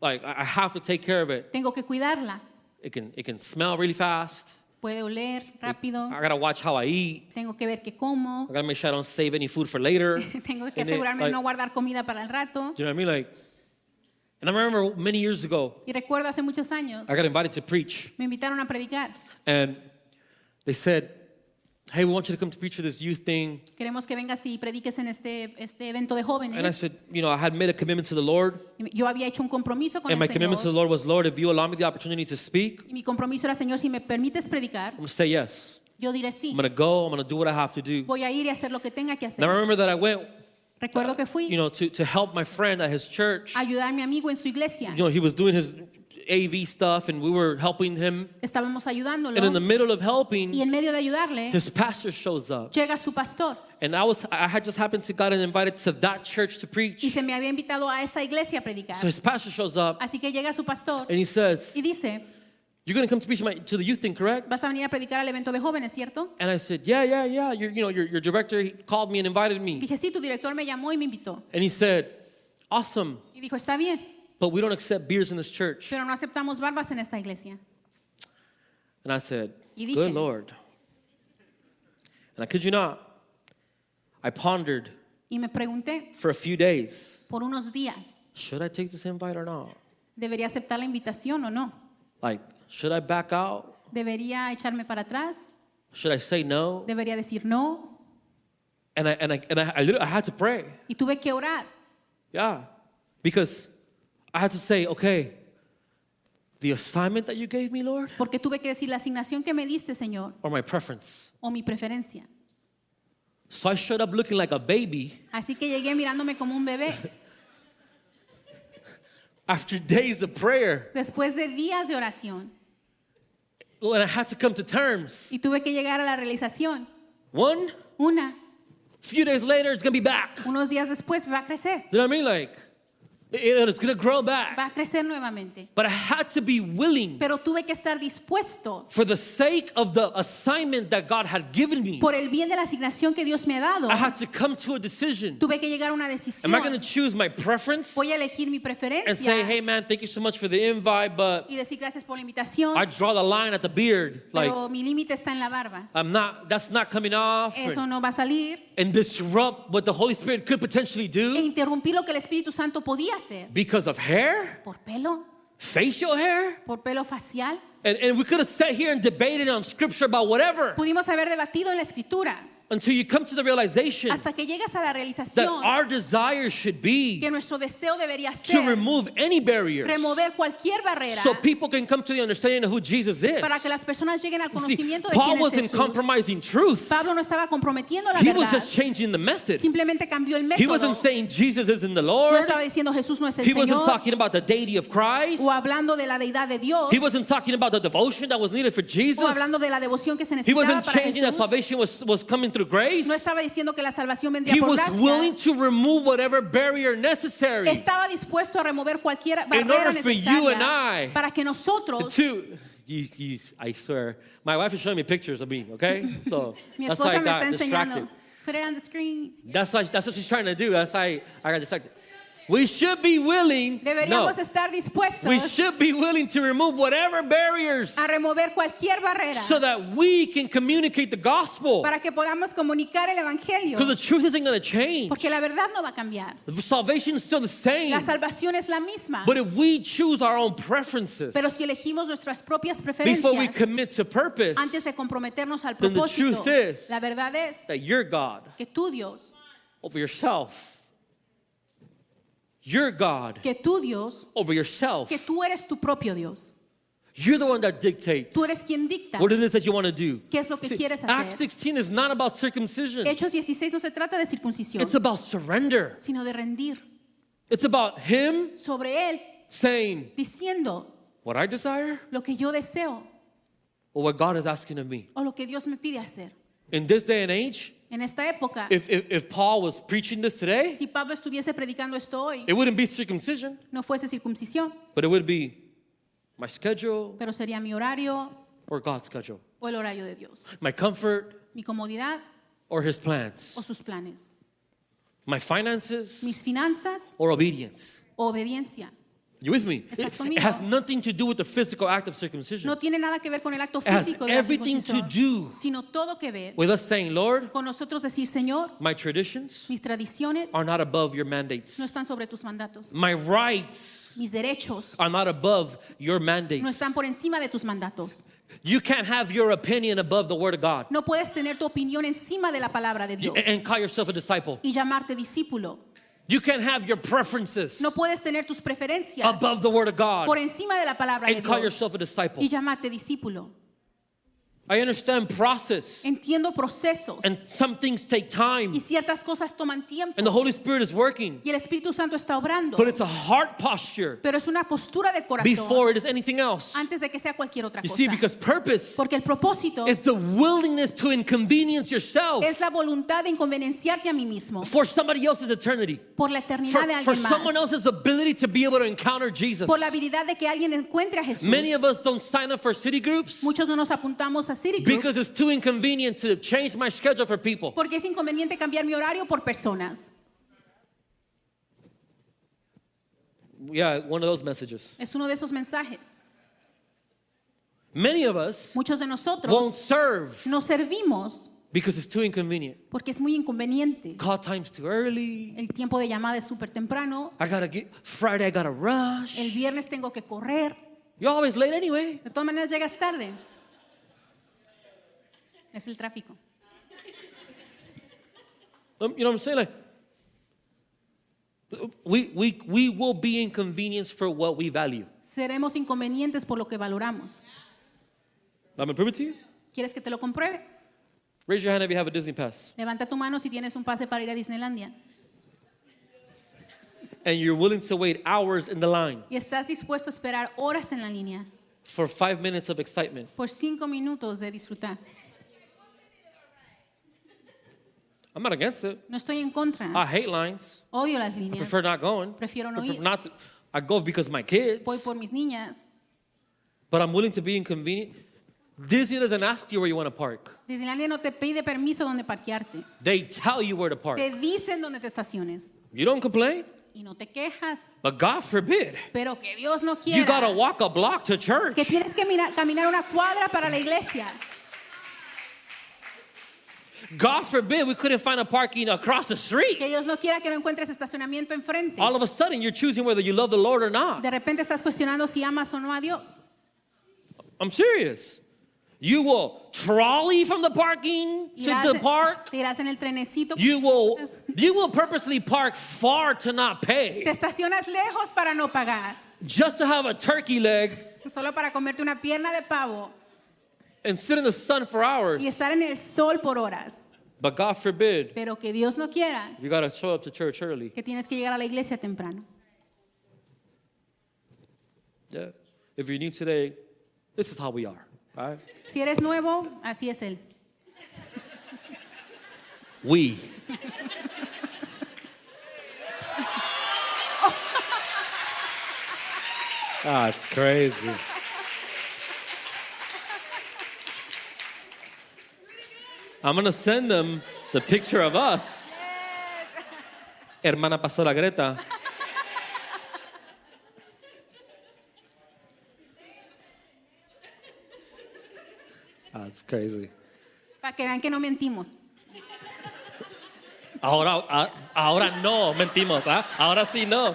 Like I have to take care of it. Tengo que cuidarla. It can smell really fast. Puede oler rápido. I gotta watch how I eat. Tengo que ver qué como. I gotta make sure I don't save any food for later. Tengo que And it, asegurarme de like, no guardar comida para el rato. you know what I mean? Like, and I remember many years ago, Y recuerdo hace muchos años, I got invited to preach, me invitaron a predicar. and they said, "Hey, we want you to come to preach for this youth thing." Queremos que vengas y prediques en este evento de And I jóvenes. said, I had made a commitment to the Lord, Yo había hecho un compromiso con and my el commitment to the Señor. Lord was, Lord, if you allow me the opportunity to speak, Y mi compromiso era, Señor, si me permites predicar, I'm gonna say yes. yo diré sí. I'm gonna go. I'm gonna do what I have to do. Voy a ir y hacer lo que tenga que And I hacer. remember that I went, Recuerdo que fui to help my friend at his church. a ayudar a mi amigo en su iglesia. He was doing his AV stuff, and we were helping him. Estábamos ayudándolo. And in the middle of Y helping, en medio de ayudarle, his pastor shows up. llega su pastor. And I had just happened to gotten invited to that church to Y preach. se me había invitado a esa iglesia a predicar. So his pastor shows up Así que llega su pastor and he says, y dice, "You're gonna come to preach to the youth thing, correct?" vas a venir a predicar al evento de jóvenes, ¿cierto? And I said, "Yeah. Your director he called me and invited me." Dije, sí, tu director me llamó y me invitó. And he said, Awesome. Y dijo, está bien, But we don't accept beards in this church. pero no aceptamos barbas en esta iglesia. And I said, Y dije, good Lord. And I kid you not, I pondered Y me pregunté for a few days, por unos días, should I take this invite or not? ¿debería aceptar la invitación o no? Like, should I back out? ¿Debería echarme para atrás? Should I say no? ¿Debería decir no? And I had to pray. Y tuve que orar, Yeah. Because I had to say, okay, the assignment that you gave me, Lord, porque tuve que decir la asignación que me diste, Señor, or my preference. o mi preferencia. So I showed up looking like a baby Así que llegué mirándome como un bebé. after days of prayer. Después de días de oración. And I had to come to terms. Y tuve que llegar a la realización. One, Una, few days later, it's going to be back. unos días después va a crecer. You know what I mean? Like, it's going to grow back. Va a crecer nuevamente. But I had to be willing Pero tuve que estar dispuesto for the sake of the assignment that God had given me. por el bien de la asignación que Dios me ha dado. I had to come to a decision. Tuve que llegar a una decisión. Am I going to choose my preference Voy a elegir mi and say, preferencia hey man, thank you so much for the invite, but y decir gracias por la invitación, I draw the line at the beard. Like, pero mi límite está en la barba. that's not coming off. Eso no va a salir. And disrupt what the Holy Spirit could potentially E do interrumpir lo que el Espíritu Santo podía hacer. because of hair, Por pelo, facial hair. por pelo facial. And we could have sat here and debated on scripture about whatever Pudimos haber debatido en la Escritura until you come to the realization hasta que llegas a la that realización our desire should be que nuestro deseo debería to ser remove any barriers remover cualquier barrera so people can come to the understanding of who Jesus is. para que las personas lleguen al You see, conocimiento de Paul quién es wasn't Jesús. compromising truth. Pablo no estaba comprometiendo la He was verdad, just changing the method. simplemente cambió el He método. wasn't saying Jesus isn't the No Lord. estaba diciendo Jesús no es el He wasn't Señor talking about the deity of Christ. o hablando de la deidad de Dios He wasn't talking about the devotion that was needed for Jesus. o hablando de la devoción que se He necesitaba wasn't para changing that Jesús. salvation was coming through grace. No estaba diciendo que la salvación vendría He por was gracia. willing to remove whatever barrier necessary Estaba dispuesto a remover cualquier in barrera order for you and I necesaria para que nosotros, I swear, my wife is showing me pictures of me, okay? So mi that's why I esposa me got está distracted. enseñando. Put it on the screen. That's what she's trying to do. That's why I got distracted. We should be willing. Deberíamos No. estar dispuestos We should be willing to remove whatever barriers a remover cualquier barrera so that we can communicate the gospel. para que podamos comunicar el evangelio, Because the truth isn't going to change. porque la verdad no va a cambiar. The salvation is still the same. La salvación es la misma, But if we choose our own preferences pero si elegimos nuestras propias before we preferencias commit to purpose, antes de comprometernos al then the propósito, truth is la verdad es that you're God que tú, Dios, over yourself. You're God que tú, Dios, over yourself. que tú eres tu propio Dios. You're the one that dictates Tú eres quien dicta what it is that you want to do. qué es lo que See, quieres Acts hacer. 16 is not about circumcision. Hechos 16 no se trata de circuncisión, It's about surrender. sino de rendir It's about Him sobre Él, saying diciendo what I desire lo que yo deseo or what God is asking of me. o lo que Dios me pide hacer. In this day and age, En esta época, if Paul was preaching this today, si Pablo estuviese predicando esto hoy, it wouldn't be circumcision, no fuese circuncisión, but it would be my schedule pero sería mi horario or God's schedule, o el horario de Dios, my comfort mi comodidad or His plans, o sus planes, my finances mis finanzas or obedience. o obediencia. You with me? ¿Estás It conmigo? has nothing to do with the physical act of circumcision. No tiene nada que ver con el acto has físico de la everything to circuncisión, do sino todo que ver with us saying, Lord, con nosotros decir, Señor, my traditions mis tradiciones are not above your mandates. no están sobre tus mandatos. My rights Mis derechos are not above your no mandates. están por encima de tus mandatos. You can't have your opinion above the word of God No puedes tener tu opinión encima de la palabra de Dios and call yourself a disciple. y llamarte discípulo. You can't have your preferences No puedes tener tus preferencias above the word of God por encima de la palabra de and call Dios yourself a disciple. y llamarte discípulo. I understand process, Entiendo procesos and some things take time, y ciertas cosas toman tiempo and the Holy Spirit is working, y el Espíritu Santo está obrando, but it's a heart posture pero es una postura de corazón before it is anything else. antes de que sea cualquier otra You cosa. see, because purpose Porque el propósito is the willingness to inconvenience yourself es la voluntad de inconvenienciarte a mí mismo for somebody else's eternity, por la eternidad de for alguien someone más, else's ability to be able to encounter Jesus. por la habilidad de que alguien encuentre a Jesús. Many of us don't sign up for city groups Muchos no nos apuntamos a City Group because it's too inconvenient to change my schedule for people. porque es inconveniente cambiar mi horario por personas. Yeah, one of those messages. Es uno de esos mensajes. Many of us Muchos de won't nosotros serve no servimos because it's too inconvenient. porque es muy inconveniente. Call time's too early. El tiempo de llamada es súper temprano. Friday I gotta rush. El viernes tengo que correr. You're always late anyway. De todas maneras llegas tarde. Es el tráfico. You know what I'm saying? Like, we will be inconvenienced for what we value. Seremos inconvenientes por lo que valoramos. I'm gonna prove it to you. ¿Quieres que te lo compruebe? Raise your hand if you have a Disney pass. Levanta tu mano si tienes un pase para ir a Disneylandia. And you're willing to wait hours in the line Y estás dispuesto a esperar horas en la línea for 5 minutes of excitement. por 5 minutos de disfrutar. I'm not against it. No estoy en contra. I hate lines. Odio las I líneas. prefer not going. Prefiero no Prefer ir. not to, I go because of my kids. Voy por mis niñas. But I'm willing to be inconvenient. Disney doesn't ask you where you want to park. Disneylandia no te pide permiso donde parquearte. They tell you where to park. Te dicen dónde te estaciones. You don't complain. Y no te quejas. But God forbid, Pero que Dios no you gotta quiera. walk a block to church. Que tienes que caminar una cuadra para la iglesia. God forbid we couldn't find a parking across the street. Que Dios no quiera que no encuentres estacionamiento enfrente. All of a sudden, you're choosing whether you love the Lord or not. De repente estás cuestionando si amas o no a Dios. I'm serious. You will trolley from the parking to the park. Te irás en el trenecito. You will purposely park far to not Te pay, estacionas lejos para no pagar. just to have a turkey leg Solo para comerte una pierna de pavo and sit in the sun for hours. y estar en el sol por horas. But God forbid, Pero que Dios no quiera you gotta show up to church early. que tienes que llegar a la iglesia temprano. Yeah. If you're new today, this is how we are. All right? Si eres nuevo, así es Él. We. Ah, it's crazy. I'm gonna send them the picture of us. Hermana Pastora Greta. Ah, it's crazy. Para que vean que no mentimos. Ahora no mentimos, ¿ah? Ahora sí no.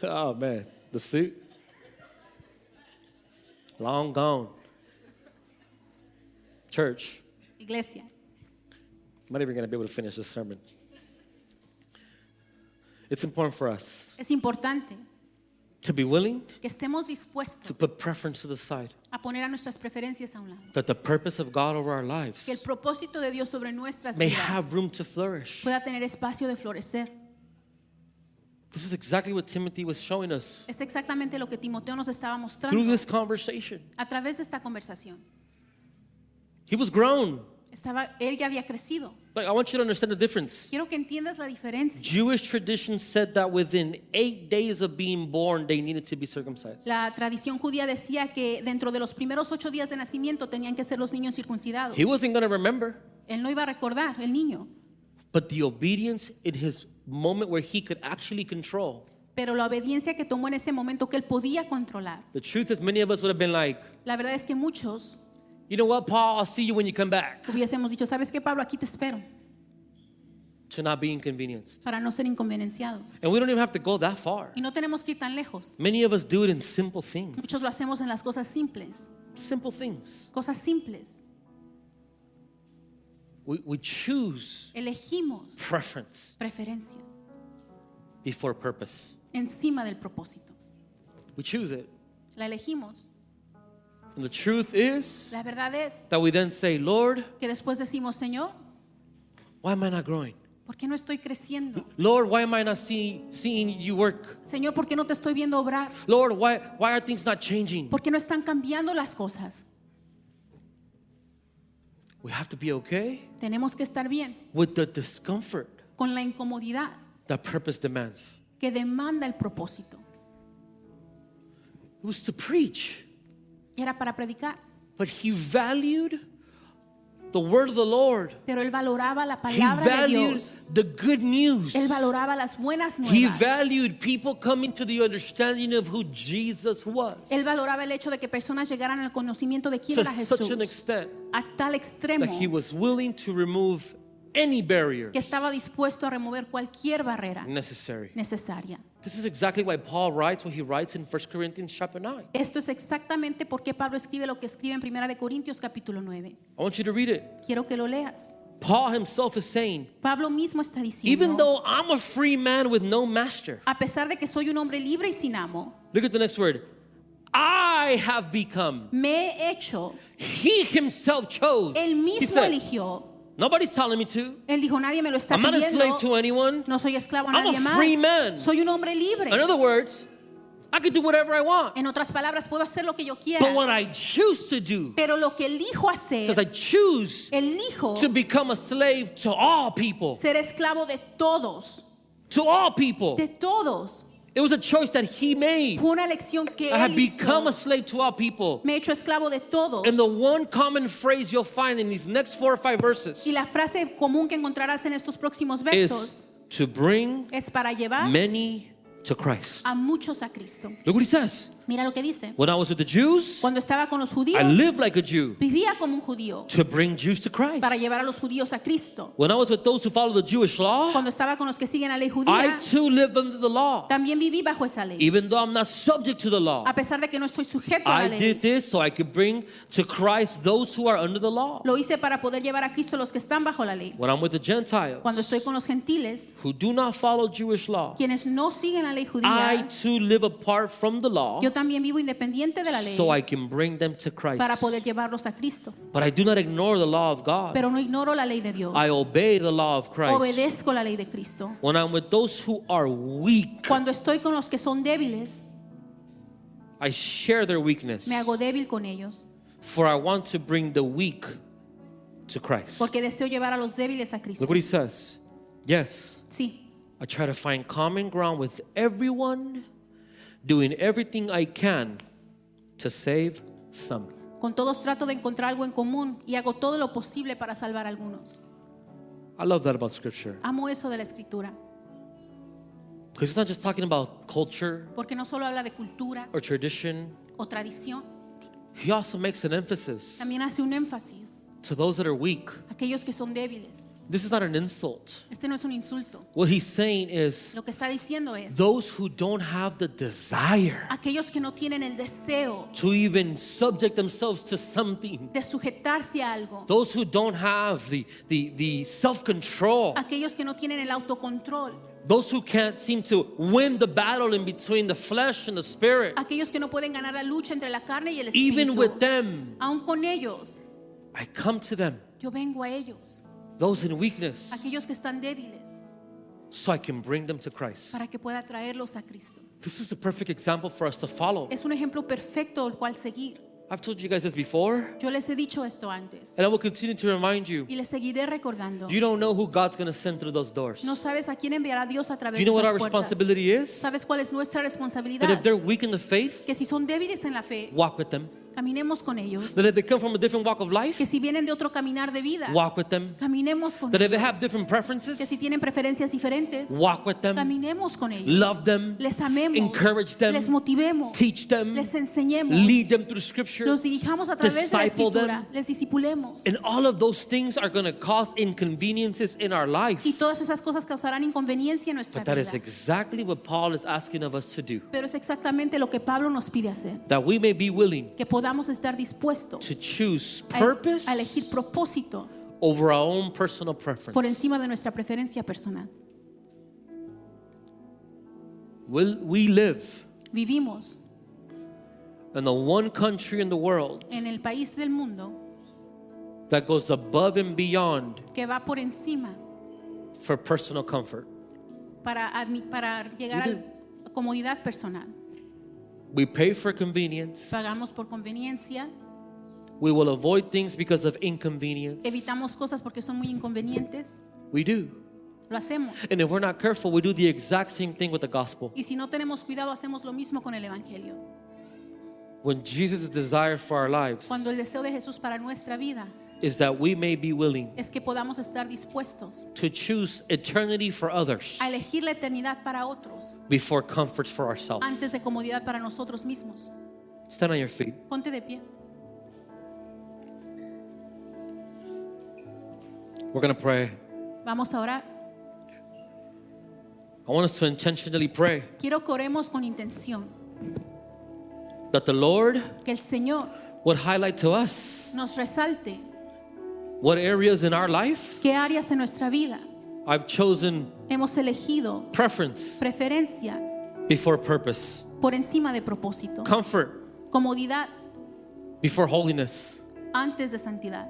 Oh man, the suit, long gone. Church, Iglesia. I'm not even going to be able to finish this sermon. It's important for us Es importante to be willing que estemos to dispuestos put preference to the side. a poner a nuestras preferencias a un lado. That the purpose of God over our Que lives el propósito de Dios sobre nuestras may vidas have room to flourish. pueda tener espacio de florecer. This is exactly what Timothy was showing us Es exactamente lo que Timoteo nos estaba mostrando through this conversation. a través de esta conversación. He was grown. Él ya había crecido. Like, I want you to understand the difference. Quiero que entiendas la diferencia. Jewish tradition said that within 8 days of being born, they needed to be circumcised. La tradición judía decía que dentro de los primeros 8 días de nacimiento tenían que ser los niños circuncidados. He wasn't going to remember, Él no iba a recordar, el niño. but the obedience in his moment where he could actually control. Pero la obediencia que tomó en ese momento que él podía controlar. The truth is, many of us would have been like, La verdad es que muchos you know what, Paul, I'll see you when you come back. hubiésemos dicho, ¿sabes qué, Pablo? Aquí te espero, To not be inconvenienced. para no ser inconvenienciados. And we don't even have to go that far. Y no tenemos que ir tan lejos. Many of us do it in simple things. Muchos lo hacemos en las cosas simples. Simple things. Cosas simples. We choose Elegimos preference preferencia before purpose. encima del propósito. We choose it. La elegimos. And the truth is La verdad es that we then say, Lord, que después decimos, Señor, why am I not growing? ¿por qué no estoy creciendo? Lord, why am I not seeing you work? Señor, ¿por qué no te estoy viendo obrar? Lord, why are things not changing? ¿Por qué no están cambiando las cosas? We have to be okay Tenemos que estar bien with the discomfort con la incomodidad that purpose demands. que demanda el propósito. It was to preach, Y era para predicar, but he valued the word of the Lord. Pero él valoraba la He palabra de valued Dios. the good news. Él valoraba las buenas He nuevas. valued people coming to the understanding of who Jesus was. Él valoraba el hecho de que personas llegaran al conocimiento de quién To era such Jesús. an extent A tal extremo that he was willing to remove any barrier que estaba dispuesto a remover cualquier barrera necessary. necesaria. This is exactly why Paul writes what he writes in 1 Corinthians chapter 9. Esto es exactamente por qué Pablo escribe lo que escribe en 1 de Corintios capítulo 9. I want you to read it. Quiero que lo leas. Paul himself is saying, Pablo mismo está even diciendo, though I'm a free man with no master, a pesar de que soy un hombre libre y sin amo, look at the next word. I have become. me he hecho, He himself chose. él He mismo said, eligió. nobody's telling me to. Él dijo, nadie me lo está I'm not a slave pidiendo. to anyone. No soy esclavo a I'm a nadie free man. más. Soy un hombre libre. In other words, I can do whatever I want. En otras palabras, puedo hacer lo que yo quiera. But what I choose to do Pero lo que elijo says I hacer, choose elijo to become a slave to all people. ser esclavo de todos. To all people. De todos. It was a choice that he made. Fue una elección que I have él become a hizo. slave to all people. Me he hecho esclavo de todos. And the one common phrase you'll find in these next 4 or 5 verses Y la frase común que encontrarás en estos próximos is versos to bring es para llevar many to Christ. a muchos a Cristo. Look what he says. Mira lo que dice. When I was with the Jews, Cuando estaba con los I judíos, lived like a Jew vivía como un judío to bring Jews to Christ. para llevar a los judíos a Cristo. When I was with those who follow the Jewish law, Cuando estaba con los que siguen la ley I judía, too lived under the law. también viví bajo esa ley. Even though I'm not subject to the law, A pesar de que no estoy sujeto a I la ley. did this so I could bring to Christ those who are under the law. Lo hice para poder llevar a Cristo los que están bajo la ley. When I'm with the Gentiles Cuando estoy con los gentiles, who do not follow Jewish law, quienes no siguen la ley I judía, too live apart from the law yo también vivo independiente de la ley so I can bring them to para Christ. poder llevarlos a Cristo. But I do not ignore the law of God. Pero no ignoro la ley de Dios. I obey the law of Christ. Obedezco la ley de Cristo. When I'm with those who are weak, Cuando estoy con los que son débiles, I share their weakness, me hago débil con ellos, for I want to bring the weak to Christ. porque deseo llevar a los débiles a Cristo. Look what he says. Yes, Sí, I try to find common ground with everyone, doing everything I can to save some. con todos trato de encontrar algo en común y hago todo lo posible para salvar a algunos. I love that about Scripture. Amo eso de la Escritura, Because it's not just talking about culture porque no solo habla de cultura or tradition. o tradición, He also makes an emphasis también hace un énfasis to those that are weak. a aquellos que son débiles. This is not an insult. Este no es un insulto. What he's saying is Lo que está diciendo es those who don't have the desire aquellos que no tienen el deseo to even subject themselves to something, de sujetarse a algo, those who don't have the self-control, aquellos que no tienen el autocontrol, those who can't seem to win the battle in between the flesh and the spirit, aquellos que no pueden ganar la lucha entre la carne y el even with espíritu. them, Aún con ellos, I come to them, yo vengo a ellos, those in weakness, aquellos que están débiles, so I can bring them to Christ. para que pueda traerlos a Cristo. This is a perfect example for us to follow. Es un ejemplo perfecto el cual seguir. I've told you guys this before, Yo les he dicho esto antes and I will continue to remind you. y les seguiré recordando. You don't know who God's going to send through those doors. No sabes a quién enviará Dios a Do través you de know what our esas puertas. responsibility is? ¿Sabes cuál es nuestra That if responsabilidad? they're weak in the faith, Que si son débiles en la fe, walk with them. caminemos con ellos. That if they come from a different walk of life, Que si vienen de otro caminar de vida, walk with them. caminemos con That if they have ellos. different preferences, Que si tienen preferencias diferentes, walk with them. caminemos con ellos. Love them. Les amemos. Encourage them. Les motivemos. Teach them. Les enseñemos. Lead them through Scripture. Los dirijamos a través de la Disciple them. Escritura. Les discipulemos. And all of those things are going to cause inconveniences in our life. Y todas esas cosas causarán inconveniencia en nuestra But that is vida. exactly what Paul is asking of us to do. Pero es exactamente lo que Pablo nos pide hacer. That we may be willing Que podamos estar dispuestos to choose a purpose elegir propósito over our own personal preference. por encima de nuestra preferencia personal. We live Vivimos in the one country in the world en el país del mundo that goes above and beyond que va por encima for personal comfort. para llegar a la comodidad personal. We pay for convenience. Pagamos por conveniencia, We will avoid things because of inconvenience. evitamos cosas porque son muy inconvenientes, We do. lo hacemos. And if we're not careful, we do the exact same thing with the gospel. Y si no tenemos cuidado, hacemos lo mismo con el Evangelio. When Jesus' desire for our lives Cuando el deseo de Jesús para nuestra vida is that we may be willing es que podamos estar dispuestos to choose eternity for others a elegir la eternidad para otros before comforts for ourselves. antes de comodidad para nosotros mismos. Stand on your feet. Ponte de pie. We're going to pray. Vamos a orar. I want us to intentionally pray Quiero que oremos con intención. that the Lord Que el Señor would highlight to us nos resalte what areas in our life qué áreas en nuestra vida I've chosen hemos elegido preference preferencia before purpose, por encima de propósito, comfort comodidad before holiness, antes de santidad,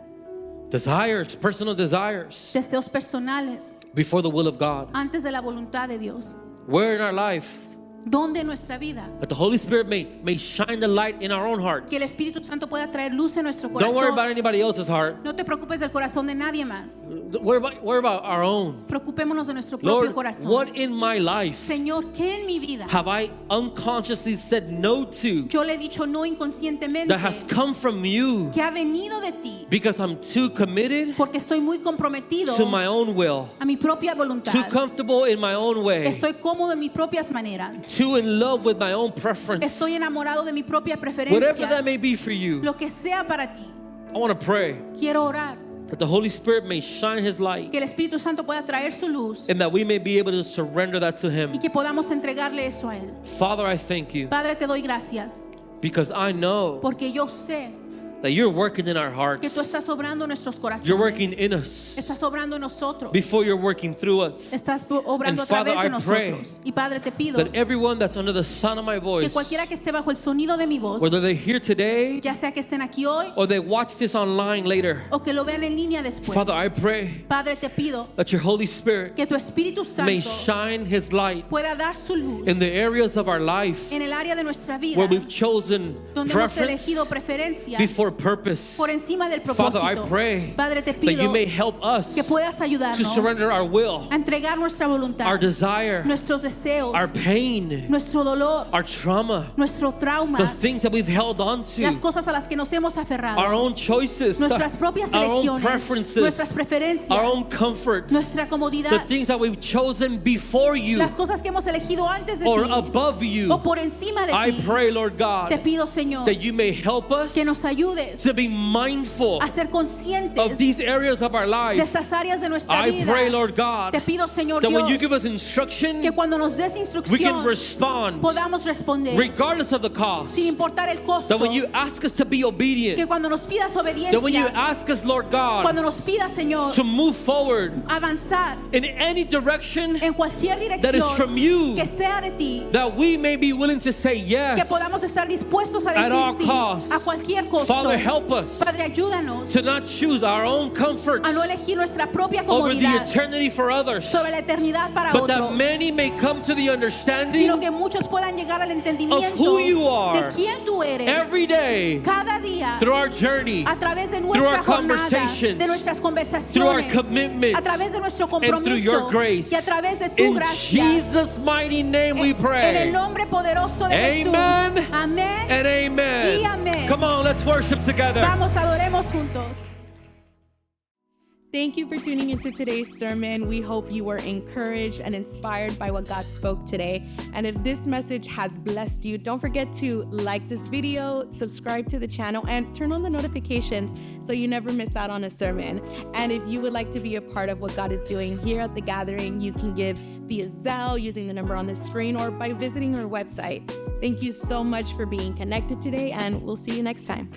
desires, personal desires deseos personales before the will of God. antes de la voluntad de Dios. Where in our life Donde en nuestra vida that the Holy Spirit may shine the light in our own hearts. que el Espíritu Santo pueda traer luz en nuestro Don't worry about corazón. anybody else's heart. No te preocupes del corazón de nadie más. Worry about our own. Preocupémonos de nuestro propio Lord, corazón. what in my life Señor, ¿qué en mi vida have I unconsciously said no to yo le he dicho no inconscientemente that has come from you que ha venido de ti because I'm too committed porque estoy muy comprometido to my own will, a mi propia too voluntad? comfortable in my own way, Estoy cómodo en mis propias maneras. too in love with my own preference? Estoy enamorado de mi propia Whatever that preferencia. may be for you, Lo que sea para ti. I want to pray Quiero orar that the Holy Spirit may shine His light que el Espíritu Santo pueda traer su luz and that we may be able to surrender that to Him. y que podamos entregarle eso a Él. Father, I thank you Padre, te doy gracias because I know porque yo sé that you're working in our que tú hearts. estás obrando en nuestros You're working corazones. in us Estás obrando en nosotros. before you're working through us. Estás obrando And a Father, través de I pray nosotros. Y Padre, te pido that everyone that's under the sound of my que voice, cualquiera que esté bajo el sonido de mi voz, whether they're here today ya sea que estén aquí hoy or they watch this online later, o que lo vean en línea después. Father, I pray Padre, te pido that your Holy Spirit que tu Espíritu may Santo shine His light pueda dar su luz in the areas of our life en el área de nuestra vida where we've chosen donde hemos preference elegido preferencia before purpose. por encima del Father, I propósito. pray Padre, te that you pido may help us que puedas to ayudarnos surrender our will, a entregar nuestra voluntad, our desire, nuestros deseos, our pain, nuestro dolor, our trauma, nuestro trauma, the things that we've held on to, las cosas a las que nos hemos aferrado, our own choices, nuestras propias our own elecciones, preferences, nuestras preferencias, our own comforts, nuestra the comodidad, things that we've chosen before you las cosas que hemos elegido antes de or ti above you. o por encima de I ti. pray, Lord Te God, pido, Señor, that you may help us que nos ayudes to be mindful a ser conscientes of these areas of our de life. estas áreas de nuestra I vida. pray, Lord God, Te pido, Señor that when you Dios, give us instruction, que cuando nos des we can instrucción respond podamos responder regardless of the cost. sin importar el costo. That when you ask us to be Que obedient, cuando nos pidas that when you obediencia, ask us, Lord God, cuando nos pidas, Señor, to move forward avanzar in any direction en cualquier that is from dirección you, que sea de ti, that we may be willing to say que yes. podamos estar dispuestos a At all decir sí costs. a cualquier costo. Father, help us Padre, ayúdanos to not choose our own comforts a no elegir nuestra propia over the comodidad eternity for others, sobre la eternidad para but that otros, many may come to the understanding sino que muchos puedan llegar al entendimiento of who you are de quién tú eres every day cada día through our journey, a través de through nuestra our jornada, conversations, de nuestras through our conversaciones, commitments, a través de nuestro and through your compromiso grace. y a través de tu In gracia. Jesus' mighty name we En el pray. nombre poderoso de Amen Jesús. Amén. and amen. Y amén. Come on, let's worship together. Vamos, adoremos juntos. Thank you for tuning into today's sermon. We hope you were encouraged and inspired by what God spoke today. And if this message has blessed you, don't forget to like this video, subscribe to the channel, and turn on the notifications so you never miss out on a sermon. And if you would like to be a part of what God is doing here at the gathering, you can give via Zelle using the number on the screen or by visiting our website. Thank you so much for being connected today, and we'll see you next time.